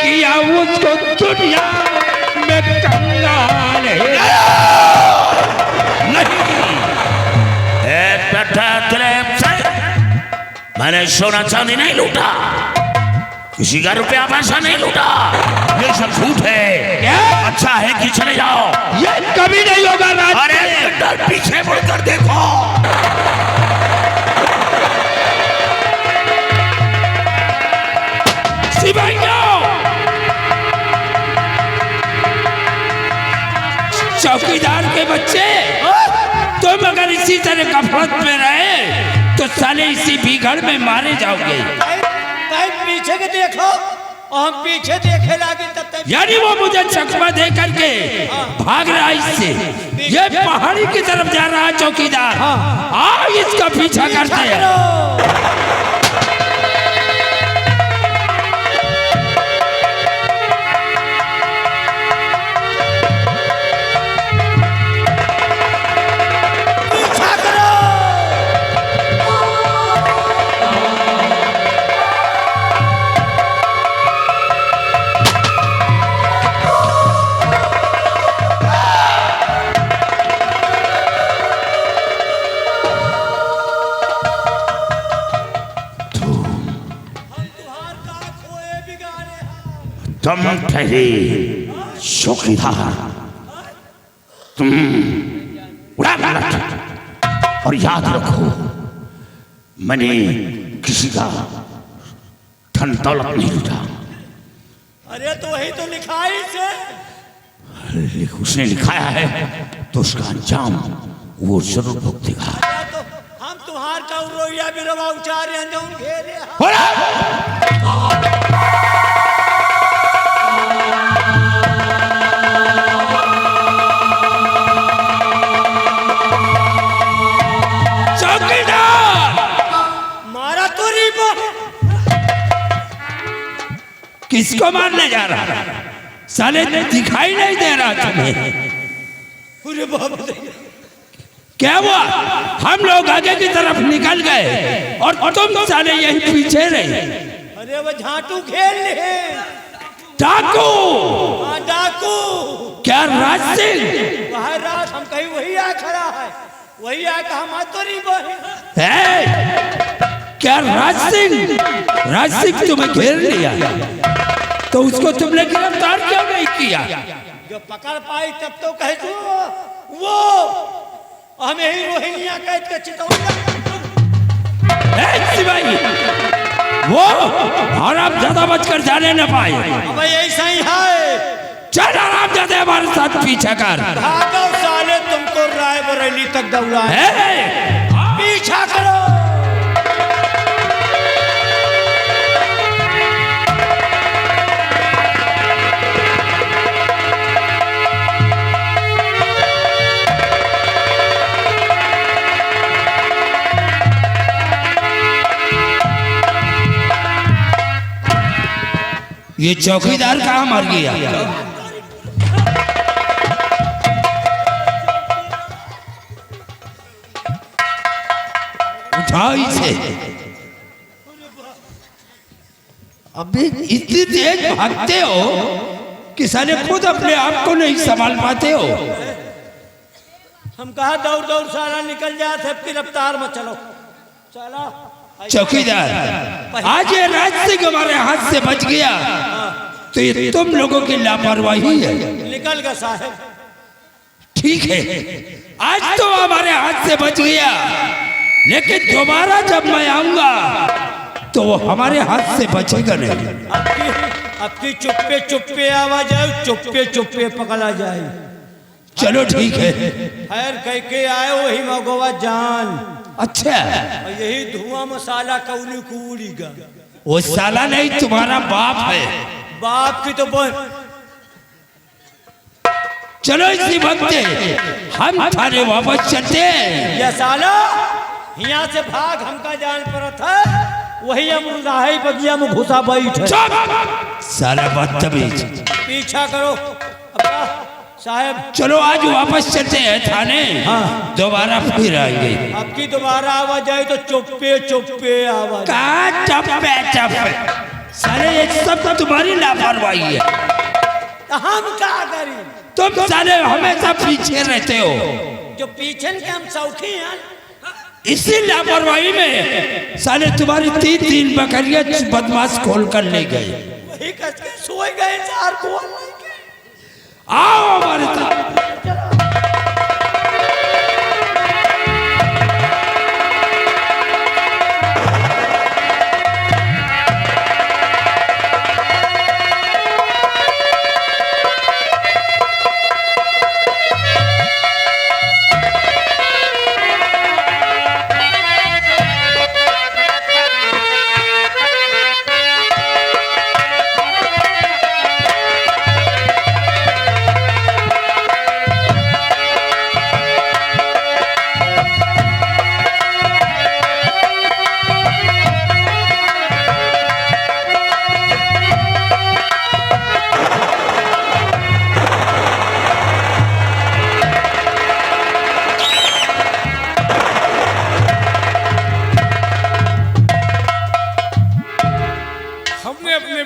किया उसको दुनिया में कंगाल है। नहीं मैंने सोना चांदी नहीं लूटा, किसी का रुपया पैसा नहीं लूटा, ये सब झूठ है। अच्छा है कि चले जाओ। ये कभी नहीं होगा राज। अरे पीछे मुड़कर देखो। चौकीदार के बच्चे तुम अगर इसी तरह गफलत में रहे तो साले इसी बिगड़ में मारे जाओगे। कहीं पीछे के देखो और हम पीछे देखे लागे तब तक। यानी वो मुझे चकमा दे करके भाग रहा है इससे। ये पहाड़ी की तरफ जा रहा है चौकीदार। आओ इसका पीछा करते हैं। तुम ठहरे चौकीदार, तुम उड़ा गलत और याद रखो, मैंने किसी का धन दौलत नहीं लूटा। अरे तो वही तो लिखा ही से। उसने लिखाया है तो उसका अंजाम वो जरूर भुगतेगा। तो हम तुम्हार का रोइया भी रवा उचारे अंजाम घेरे। चौकीदार मारा तो रीबा। किसको मारने जा रहा? साले दिखाई नहीं दे रहा तुम्हें? अरे बाप रे, क्या हुआ? हम लोग आगे की तरफ निकल गए और तुम साले यहीं पीछे रहे। अरे वो झाटू खेल ले। डाकू? हाँ डाकू। क्या राज सिंह? वह रात हम कहीं वही आ खड़ा है, वही आ कहा हम तो रीबा है। क्या राज सिंह? राज सिंह तुम्हें घेर लिया तो उसको तुमने गिरफ्तार क्यों नहीं किया? जो पकड़ पाई तब तो कह दो वो हमें ही रोहिंग्या कैद के चितौड़ा। सिपाही वो आराम ज्यादा बचकर जाने न पाए। अब ऐसा ही है। चल आराम ज्यादा हमारे साथ पीछा कर। भागो साले, तुमको रायबरेली तक दौड़ा है। पीछा करो। ये चौकीदार कहाँ मर गया? उठाओ इसे। अबे इतनी तेज भागते हो कि साले खुद अपने आप को नहीं संभाल पाते हो। हम कहा दौड़ दौड़ साला निकल जाते, फिर रफ्तार में चलो। चलो चौकीदार, आज ये राज सिंह हमारे हाथ से बच गया तो ये तुम लोगों की लापरवाही है। निकल गया साहब। ठीक है, आज तो हमारे हाथ से बच गया, लेकिन दोबारा जब मैं आऊंगा तो वो हमारे हाथ से बचेगा नहीं। अब की चुप्पे चुप्पे आवाज आए, चुप्पे चुप्पे पकड़ा जाए। चलो ठीक है। खैर कह के आए वही मगोवा जान। अच्छा, और यही धुआं मसाला कौली कूड़ीगा। वो साला नहीं, तुम्हारा बाप है। बाप की तो बोल। चलो इसी वक्त हम थाने वापस चलते हैं। या साला यहाँ से भाग, हमका जान पर था वही अमरुदाही बगिया में घुसा बैठे। साला बदतमीज। पीछा करो अब साहब। चलो आज वापस चलते हैं थाने। हाँ। दोबारा फिर आएंगे। अब की दोबारा आवाज आए तो चुप्पे चुप्पे आवाज। कहाँ चप्पे चप्पे? साले ये सब तो तुम्हारी लापरवाही है। तो हम क्या करें? तुम साले हमेशा पीछे रहते हो। जो पीछे के हम सौखी हैं। इसी लापरवाही में साले तुम्हारी 3 बकरियां बदमाश खोल कर ले गए। वही कस के सोए गए चार को। आओ हमारे साथ।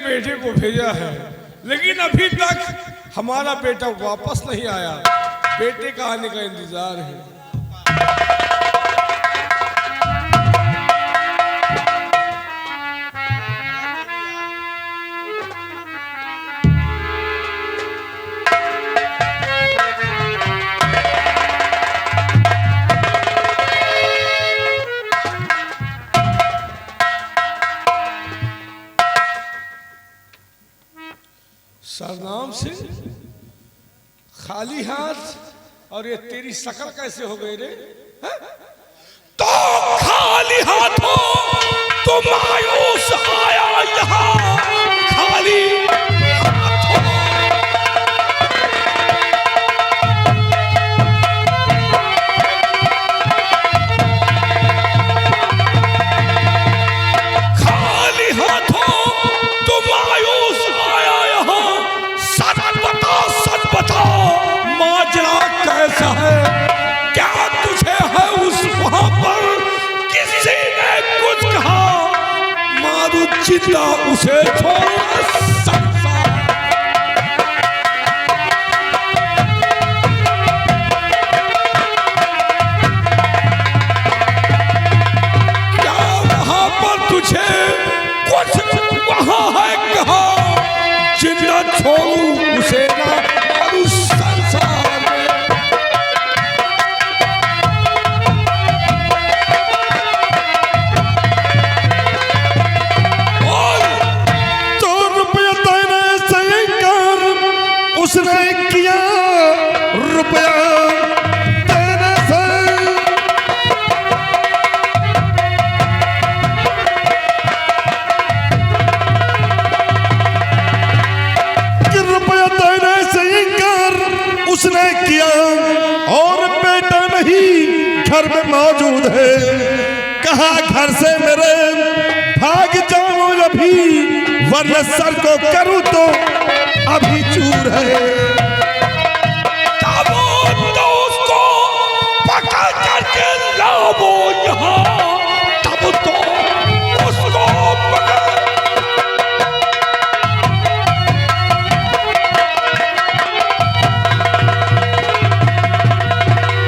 बेटे को भेजा है, लेकिन अभी तक हमारा बेटा वापस नहीं आया। बेटे का आने का इंतजार है। सरनाम से खाली हाथ, और ये तेरी शकल कैसे हो गई रे? है? तो खाली हाथों तो मायूस आया यहाँ, खाली हाथों। खाली हाथों तो मायूस आया यहाँ, सच बता माजरा कैसा है? क्या तुझे है उस वहां पर किसी ने कुछ कहा? मारू जिंदा उसे छोड़ संसार। क्या वहां पर तुझे कुछ वहां है कहा? जिंदा छोड़ू उसे ना मारू संसार में। उसने किया रुपया तेरे से, कि रुपया देने से इनकार उसने किया, और बेटा नहीं घर में मौजूद है। कहा घर से मेरे भाग जाओ अभी, वरना सर को करूं तो अभी चूर है। तो उसको पकड़ करके लाओ यहाँ, तब तो उसको पकड़।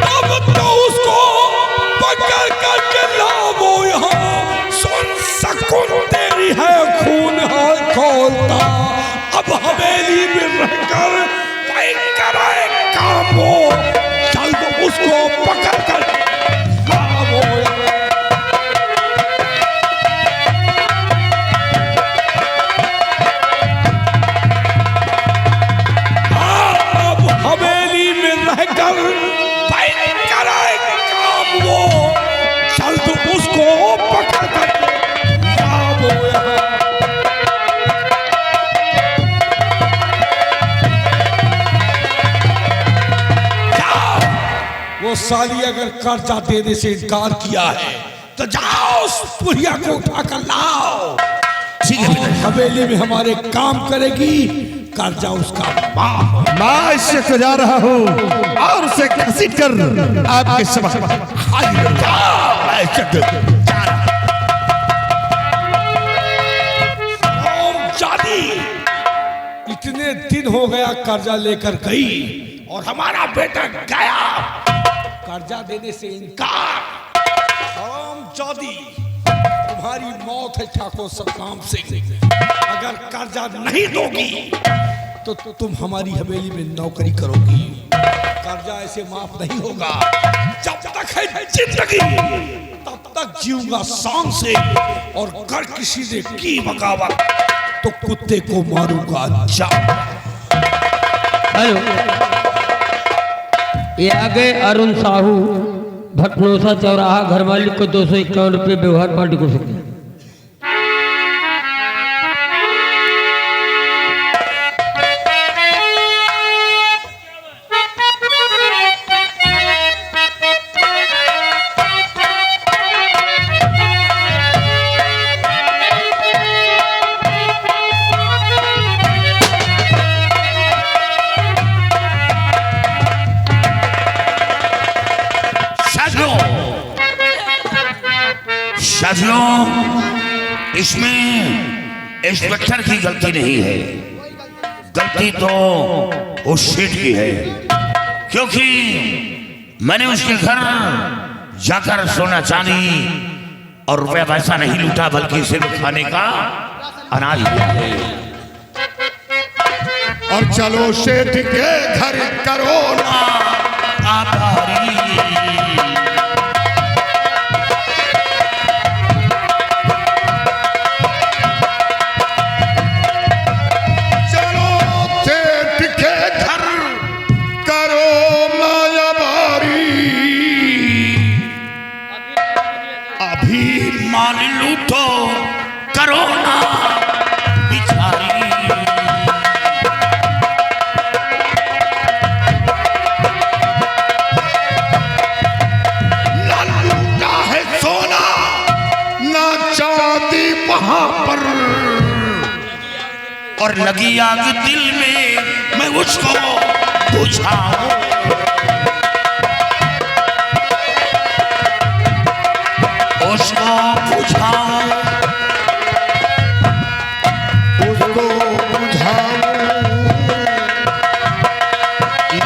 तब तो उसको पकड़ करके लाओ यहाँ, सुन सकून तेरी है खून है खोलता। अब हवेली में रहकर वही कराए काम हो, जल्द उसको पकड़ कर लाओ। अब हवेली में रहकर वही कराए काम हो, जल्द उसको पकड़ कर लाओ यहाँ। वो साली अगर कर्जा देने से इनकार किया है तो जाओ उस बुढ़िया को उठाकर लाओ। ठीक है, हवेली में हमारे काम करेगी, कर्जा उसका माफ। मैं इससे तो जा रहा हूँ और उसे घसीट कर आपके समक्ष हाजिर करूंगा। जादी इतने दिन हो गया कर्जा लेकर गई और हमारा बेटा गया कर्जा देने से इनकार। जादी तुम्हारी मौत है ठाकुर सतनाम सिंह। अगर कर्जा नहीं दोगी तो तुम हमारी हवेली में नौकरी करोगी। कर्जा ऐसे माफ नहीं होगा। जब तक है जिंदगी तब तक जीऊंगा शान से, और कर किसी ने की बगावत तो कुत्ते को मारूंगा। जा हेलो, ये आ गए अरुण साहू, भटनोसा चौराहा। घर मालिक को 251 रुपये व्यवहार पार्टी को सकते हैं। साथियों, इसमें इंस्पेक्टर की गलती नहीं है, गलती तो उस सेठ की है, क्योंकि मैंने उसके घर जाकर सोना चांदी और रुपया पैसा नहीं लूटा, बल्कि सिर्फ खाने का अनाज दिया है। और चलो सेठ के घर करो ना आभारी। चलो करो ना बिचारी। ना लूटा है सोना ना चांदी वहां पर, और लगी आग दिल में मैं उसको बुझाऊं। उसको बुझाऊं, उसको बुझाऊं।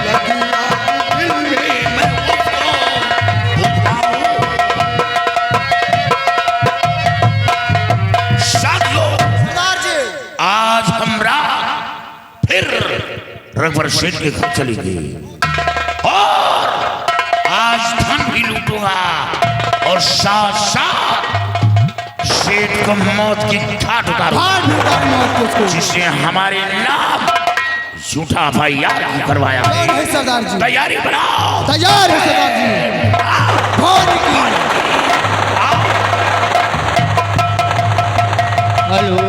लगी आग दिल में मैं उसको बुझाऊं। साथियों, सरदार जी आज हमरा फिर रघुवर सेठ के घर चली गई और आज धन भी लूटूंगा और साथ साथ सेठ को मौत की घाट उतारूंगा, जिसने हमारे नाम झूठा FIR करवाया है। सरदार जी तैयारी बनाओ। तैयार है सरदार जी। हेलो,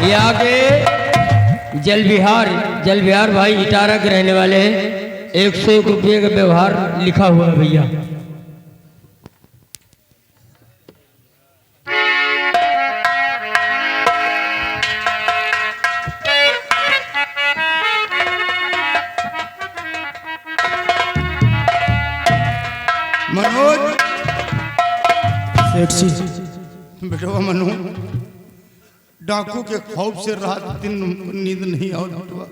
ये आगे जल विहार भाई इटारा के रहने वाले हैं। 101 रुपये का व्यवहार लिखा हुआ है भैया। मनोज, सेठ जी बेटवा मनु, डाकू के खौफ से रात दिन नींद नहीं आओ बेटवा।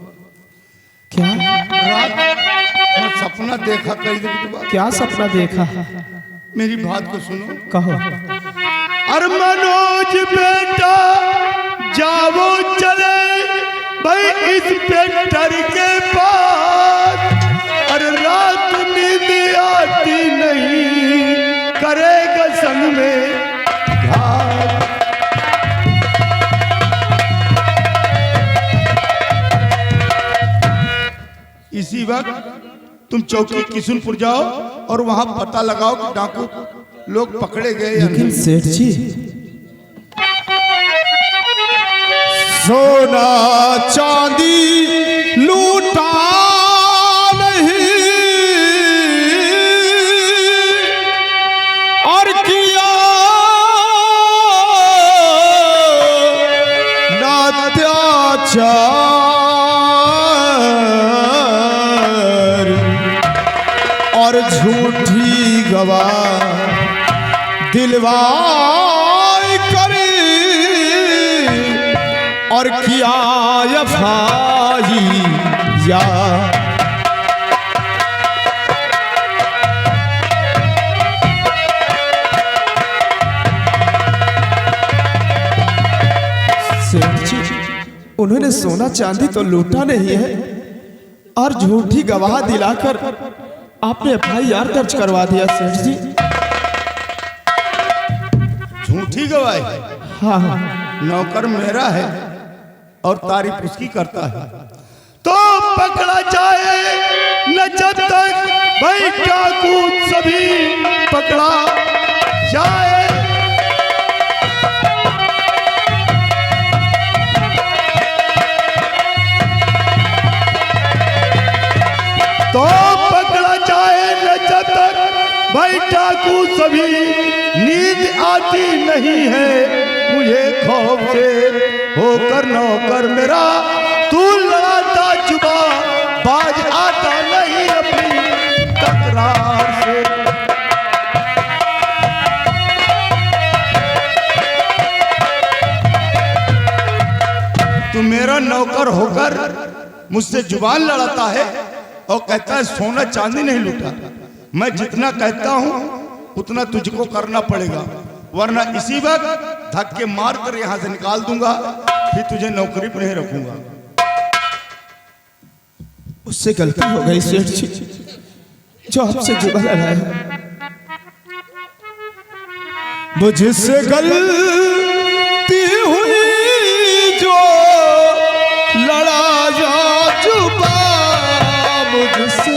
क्या रात मैं सपना देखा कई दिन बेटवा। क्या सपना देखा? मेरी बात को सुनो। कहो। अरे मनोज बेटा जाओ चले भाई इस पेंटर के पास। अरे रात नींद आती नहीं, करेगा संग में घात। इसी वक्त तुम चौकी किशुनपुर जाओ और वहां पता लगाओ कि डाकू लोग पकड़े गए या लेकिन नहीं। सेठ जी सोना चांदी लूटा नहीं और किया ना अत्याचार, और झूठी गवाह दिलवाई करी और किया FIR। सेठ जी उन्होंने सोना चांदी तो लूटा नहीं है और झूठी गवाह दिलाकर आपने FIR दर्ज करवा दिया सेठ जी। झूठी गवाही? हाँ हाँ। नौकर मेरा है और तारीफ उसकी करता है तो पकड़ा जाए न जब तक भाई डाकू सभी पकड़ा जाए। तो पकड़ा जाए न जब तक भाई डाकू सभी, नींद आती नहीं है मुझे खौफ से होकर नौकर मेरा, तू लड़ाता जुबा बाज आता नहीं अपनी तकरार से। तू मेरा नौकर होकर मुझसे जुबान लड़ाता है और कहता है सोना चांदी नहीं लूटा। मैं जितना कहता हूं उतना तुझको करना पड़ेगा, वरना इसी वक्त धक्के मार कर यहां से निकाल दूंगा, फिर तुझे नौकरी पर नहीं रखूंगा। उससे गलती हो गई सेठ जी, जो आपसे जुबा लड़ाया। मुझसे गलती हुई जो लड़ाया जुबा मुझसे,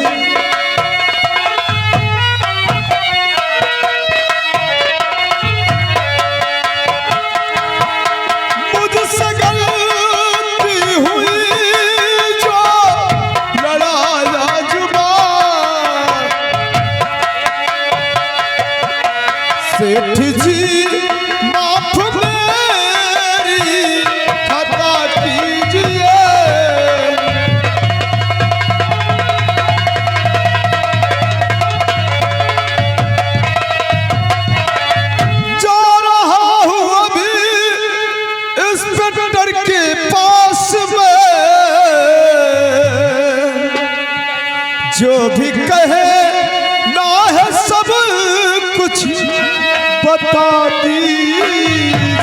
बता दीजिए।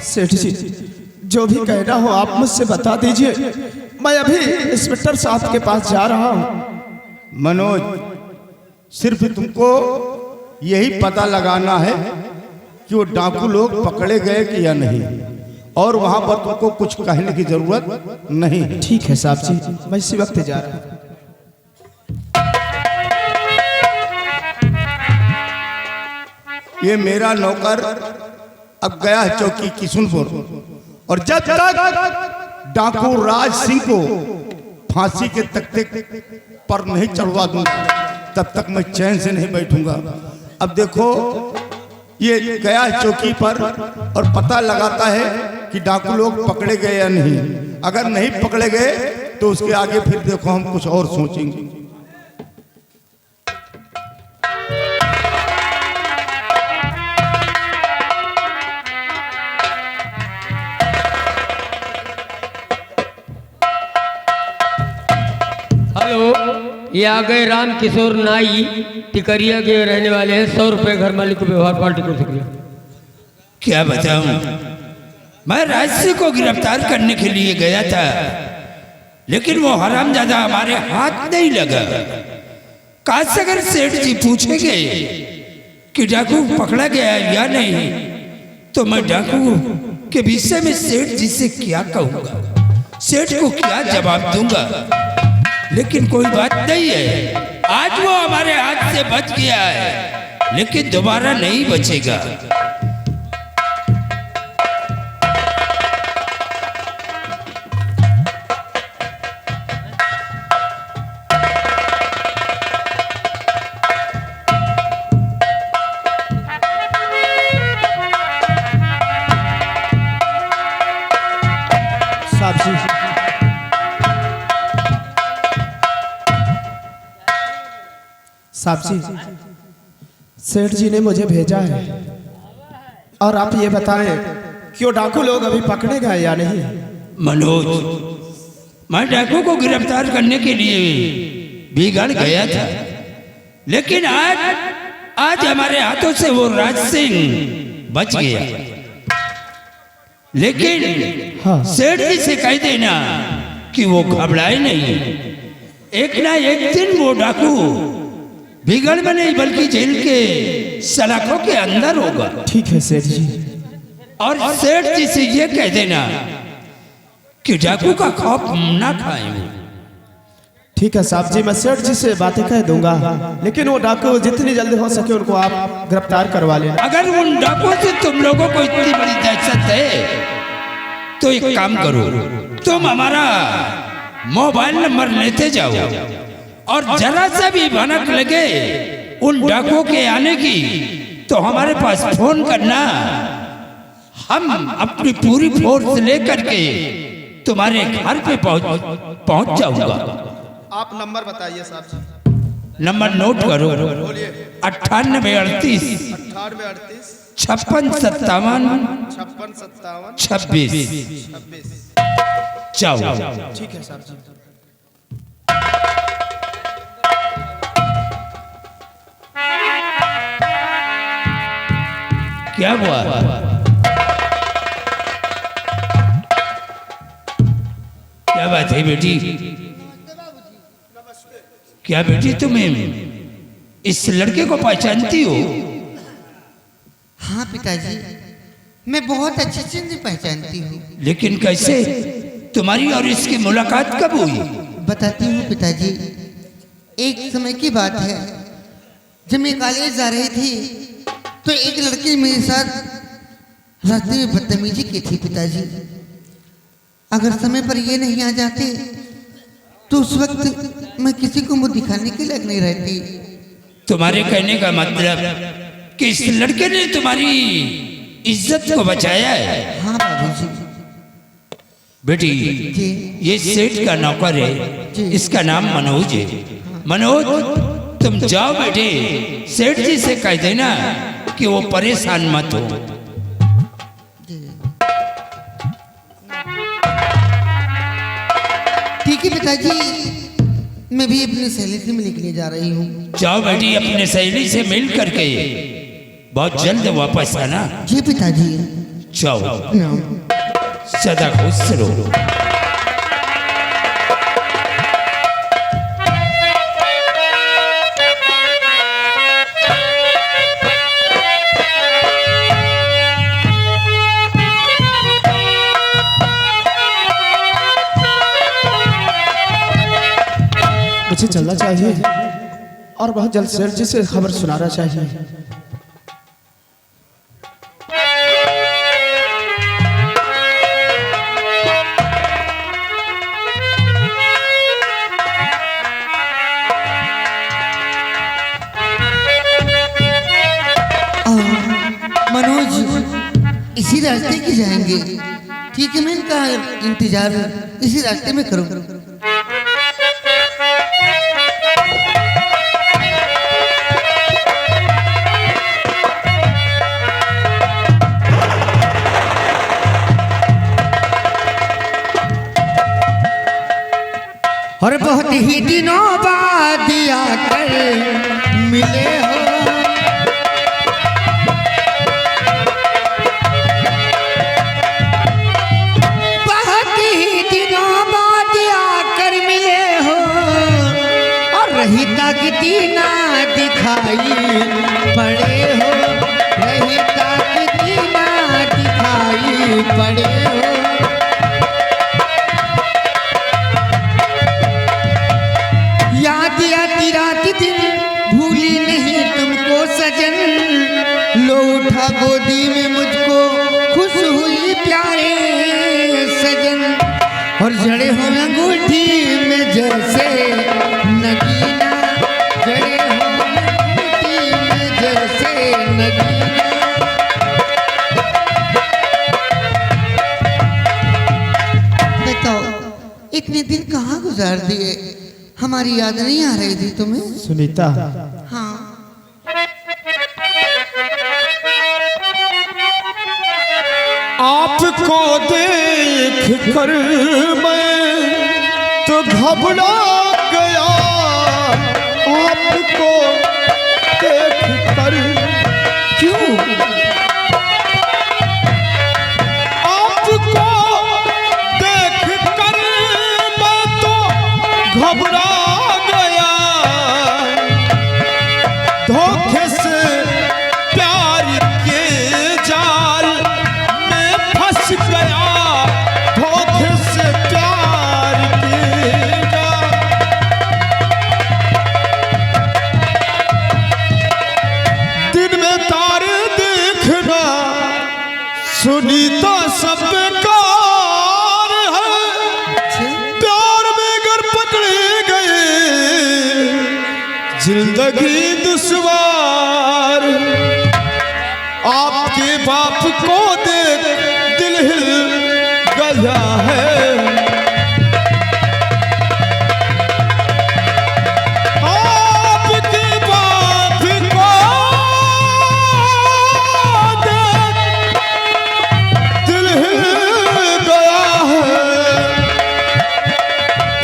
सेठ जी, जो भी कहना हो आप मुझसे बता दीजिए। मैं अभी इंस्पेक्टर साहब के पास जा रहा हूँ। मनोज, सिर्फ तुमको यही पता लगाना है कि वो डाकू लोग पकड़े गए कि या नहीं, और वहां पर तुमको कुछ कहने की जरूरत नहीं है। ठीक है साहब जी, मैं इसी वक्त जा रहा हूँ। ये मेरा नौकर अब गया है चौकी किशुनपुर, और जब तक डाकू राज सिंह को फांसी के तख्ते पर नहीं चढ़वा दूंगा तब तक मैं चैन से नहीं बैठूंगा। अब देखो, ये गया है चौकी पर और पता लगाता है कि डाकू लोग पकड़े गए या नहीं। अगर नहीं पकड़े गए तो उसके आगे फिर देखो हम कुछ और सोचेंगे। हेलो, ये आ गए राम किशोर नाई, टिकरिया के रहने वाले हैं। 100 रुपये घर मालिक को व्यवहार पार्टी को शुक्रिया। क्या बताऊं, मैं राजसी को गिरफ्तार करने के लिए गया था, लेकिन वो हरामजादा हमारे हाथ नहीं लगा। काश अगर सेठ जी पूछेंगे कि डाकू पकड़ा गया या नहीं, तो मैं डाकू के विषय में सेठ जी से क्या कहूंगा, सेठ को क्या जवाब दूंगा। लेकिन कोई बात नहीं है, आज वो हमारे हाथ से बच गया है, लेकिन दोबारा नहीं बचेगा। साहब जी, साहब जी, सेठ जी ने मुझे भेजा है, और आप ये बताएं कि वो डाकू लोग अभी पकड़े गए या नहीं। मनोज, मैं डाकू को गिरफ्तार करने के लिए बिगड़ गया था, लेकिन आज हमारे हाथों से वो राज सिंह बच गया। लेकिन हाँ। सेठ जी से कह देना कि वो घबराए नहीं, एक ना एक दिन वो डाकू बिगड़ में नहीं बल्कि जेल के सलाखों के अंदर होगा। ठीक है सेठ जी। और सेठ जी से ये कह देना कि डाकू का खौफ ना खाएं। ठीक है साहब जी, मैं सेठ जी से बातें कह दूंगा, लेकिन वो डाकू जितनी जल्दी हो सके उनको आप गिरफ्तार करवा लेना। अगर उन डाकुओं से तुम लोगों को इतनी बड़ी दहशत है, तो एक काम करो, तुम हमारा मोबाइल नंबर लेते जाओ, और जरा सा भी भनक लगे उन डाकुओं के आने की, तो हमारे पास फोन करना। हम अपनी पूरी फोर्स लेकर के तुम्हारे घर पे पहुंच जाऊंगा। आप नंबर बताइए साहब जी। नंबर नोट करो, 9838 56 57 26। जाओ। ठीक है साहब जी। क्या हुआ? क्या बात है बेटी? क्या बेटी तुम्हें इस लड़के को पहचानती हो? हाँ पिताजी, मैं बहुत अच्छे से इन्हें पहचानती हूँ। लेकिन कैसे? तुम्हारी और इसकी मुलाकात कब हुई? बताती हूँ पिताजी। एक समय की बात है, जब मैं कॉलेज जा रही थी तो एक लड़की मेरे साथ रास्ते में बदतमीजी की थी पिताजी। अगर समय पर ये नहीं आ जाते तो उस वक्त मैं किसी को मुंह दिखाने के लायक नहीं रहती। तुम्हारे कहने का मतलब कि इस लड़के ने तुम्हारी इज्जत को बचाया है? हाँ बाबूजी। बेटी, जी। ये सेठ का नौकर है, जी। इसका नाम मनोज है। मनोज, तुम जाओ बेटे, सेठ जी से कह देना कि वो परेशान मत हो। ठीक है पिताजी, मैं भी अपनी सहेली से मिलने के लिए जा रही हूँ। जाओ बेटी, अपने सहेली से मिल करके बहुत जल्द वापस आना। जी पिताजी। जाओ, ना। सदा खुश रहो। मुझे चलना चाहिए और बहुत जल्द सेठ जी से खबर सुनाना चाहिए। मनोज इसी रास्ते की जाएंगे। ठीक है, मैं इनका इंतजार इसी रास्ते में करूँ। और बहुत ही दिनों बाद आकर मिले हो, बहुत ही दिनों बाद आकर मिले हो, और रही ताकती ना दिखाई पड़े हो, रही ताकती ना दिखाई पड़े हो। याद आती रात दिन भूली नहीं तुमको सजन, लो उठा गोदी में मुझको खुश हुई प्यारे सजन, और जड़े हो अंगूठी में जैसे नगीना, जड़े हो अंगूठी में जैसे नगीना। बताओ इतने दिन कहाँ गुजार दिए, हमारी याद नहीं आ रही थी तुम्हें? सुनीता, हाँ। आपको देख कर मैं तो घबरा गया, आपको देख कर। क्यों? आपको देख कर मैं तो घबरा गया, धोखे से प्यार के जाल में फंस गया, धोखे से प्यार के जाल। दिन में तारे देखना सुनीता सब बेकार है, प्यार में अगर पकड़े गए जिंदगी दुश्वार। आपके बाप को देख दिल हिल गया है, आपके बाप को देख दिल हिल गया है,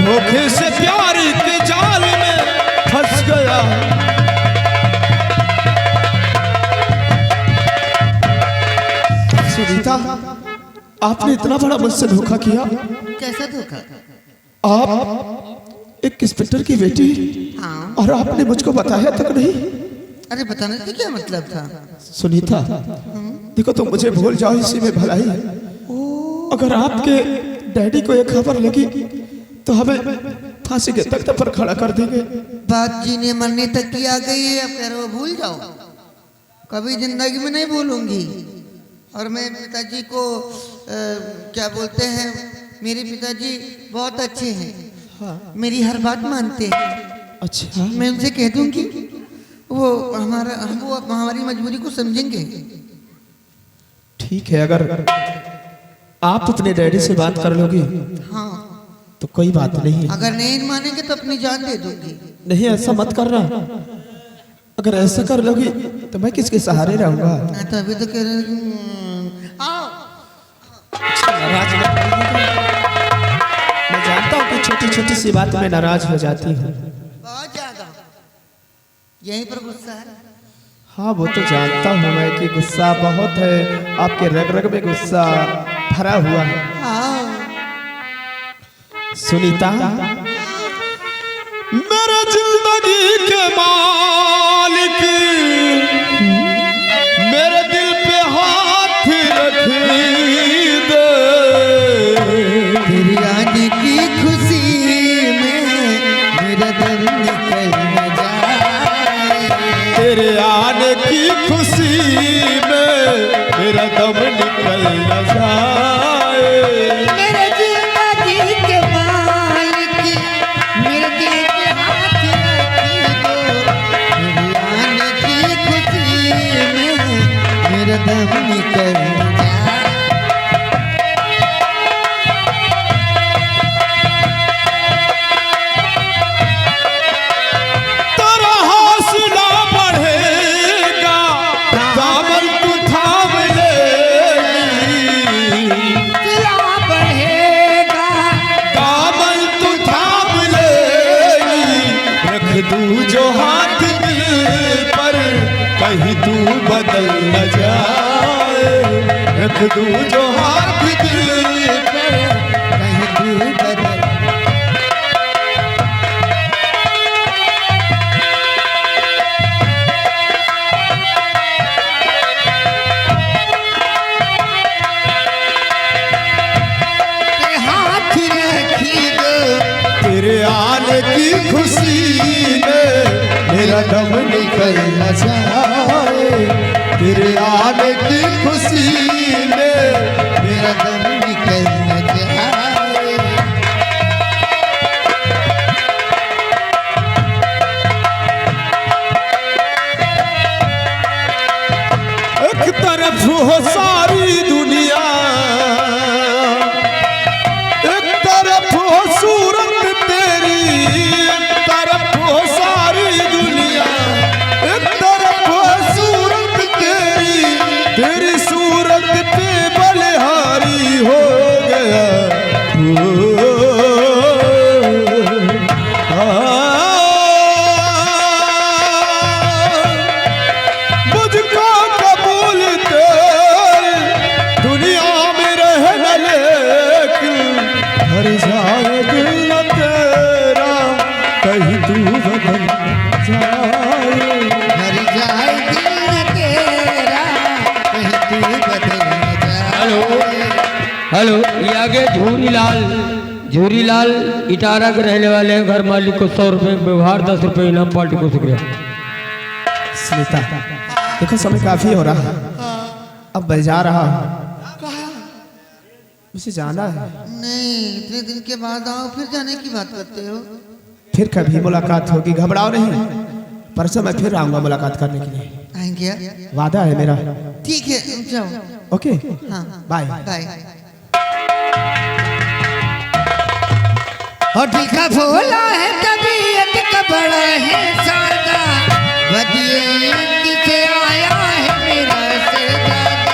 धोखे से प्यार के जाल में फंस गया। सुनीता, आपने इतना बड़ा मुझसे धोखा किया। कैसा धोखा? आप एक इंस्पेक्टर की बेटी, हाँ। और आपने मुझको बताया तक नहीं। अरे बताने का क्या मतलब था? सुनीता, देखो तुम मुझे भूल जाओ, इसी में भलाई है। अगर आपके डैडी को ये खबर लगी तो हमें फांसी के तख्ते पर खड़ा कर देंगे। बात जीने मरने तक की आ गई है, अब कह रहे हो भूल जाओ। कभी जिंदगी में नहीं भूलूंगी। और मैं पिताजी को क्या बोलते हैं, मेरे पिताजी बहुत अच्छे हैं, मेरी हर बात मानते हैं। अच्छा, मैं उनसे कह दूंगी, वो हमारी मजबूरी को समझेंगे। ठीक है, अगर आप अपने डैडी से बात कर लोगी हाँ। तो कोई बात नहीं। अगर नहीं मानेंगे तो अपनी जान दे दूंगी। नहीं, ऐसा मत करना। अगर ऐसा कर लोगी तो मैं किसके सहारे रहूंगा? हाँ, तो अभी तो कह रहे आओ। नाराज मत करिएगा। मैं जानता हूँ कि छोटी छोटी सी बात में नाराज हो जाती हूँ। बहुत ज्यादा यहीं पर गुस्सा है। हाँ वो तो जानता हूँ मैं कि गुस्सा बहुत है, आपके रग रग में गुस्सा भरा हुआ है। हाँ सुनीता, मेरे जिंदगी के मालिक मेरे दिल पे हाथ रख दे। तेरी आने की खुशी में मेरा दम निकल न जाए। तेरे आने की खुशी में मेरा दम निकल न जाए। मेरे जिंदगी के मालिक मेरे दिल पे हाथ रख दो। तेरी आने की खुशी में मेरा दम निकल न जाए। तेरा हौसला बढ़ेगा, दामन तू थाम लेगी। दिला बढ़ेगा, दामन तू थाम लेगी। रख दूं जो हाथ दिल पर, कहीं तू बदल न जाए। रख दूं जो हाथ दिल पर, कहीं तू बदल। ते हाथ रखी दो। तेरे आने की खुशी में मेरा दम निकल न जाए। तेरे आने की खुशी में मेरा दम निकल न जाए। एक तरफ हो सारी दुनिया, एक तरफ हो सूरत तेरी। एक तरफ हो सारी दुनिया, एक तरफ हो सूरत तेरी। तेरी सूरत पे बलिहारी हो गया। मुझको कबूल तेरी दुनिया में रहना, लेकिन हर जाए दिल न तेरा, कहीं तू बदल जाए। मर जाए दिल न तेरा, कहीं तू बदल न हेलो जाए। हेलो, ये आगे झूरीलाल इटारा के रहने वाले हैं। घर मालिक को 100 रुपये व्यवहार, 10 रुपये इनाम। पार्टी को शुक्रिया। सुनीता, देखो समय काफी हो रहा है, अब मैं जा रहा हूँ। मुझे जाना है। नहीं, इतने दिन के बाद आओ फिर जाने की बात करते हो। फिर कभी मुलाकात होगी, घबराओ नहीं। परसों मैं फिर आऊंगा मुलाकात करने के लिए, आएंगे? वादा है मेरा। ठीक है, जाओ। ओके, हाँ बाय। बाय। और दिखा भोला है तबीयत का बड़ा है सादा, बदिए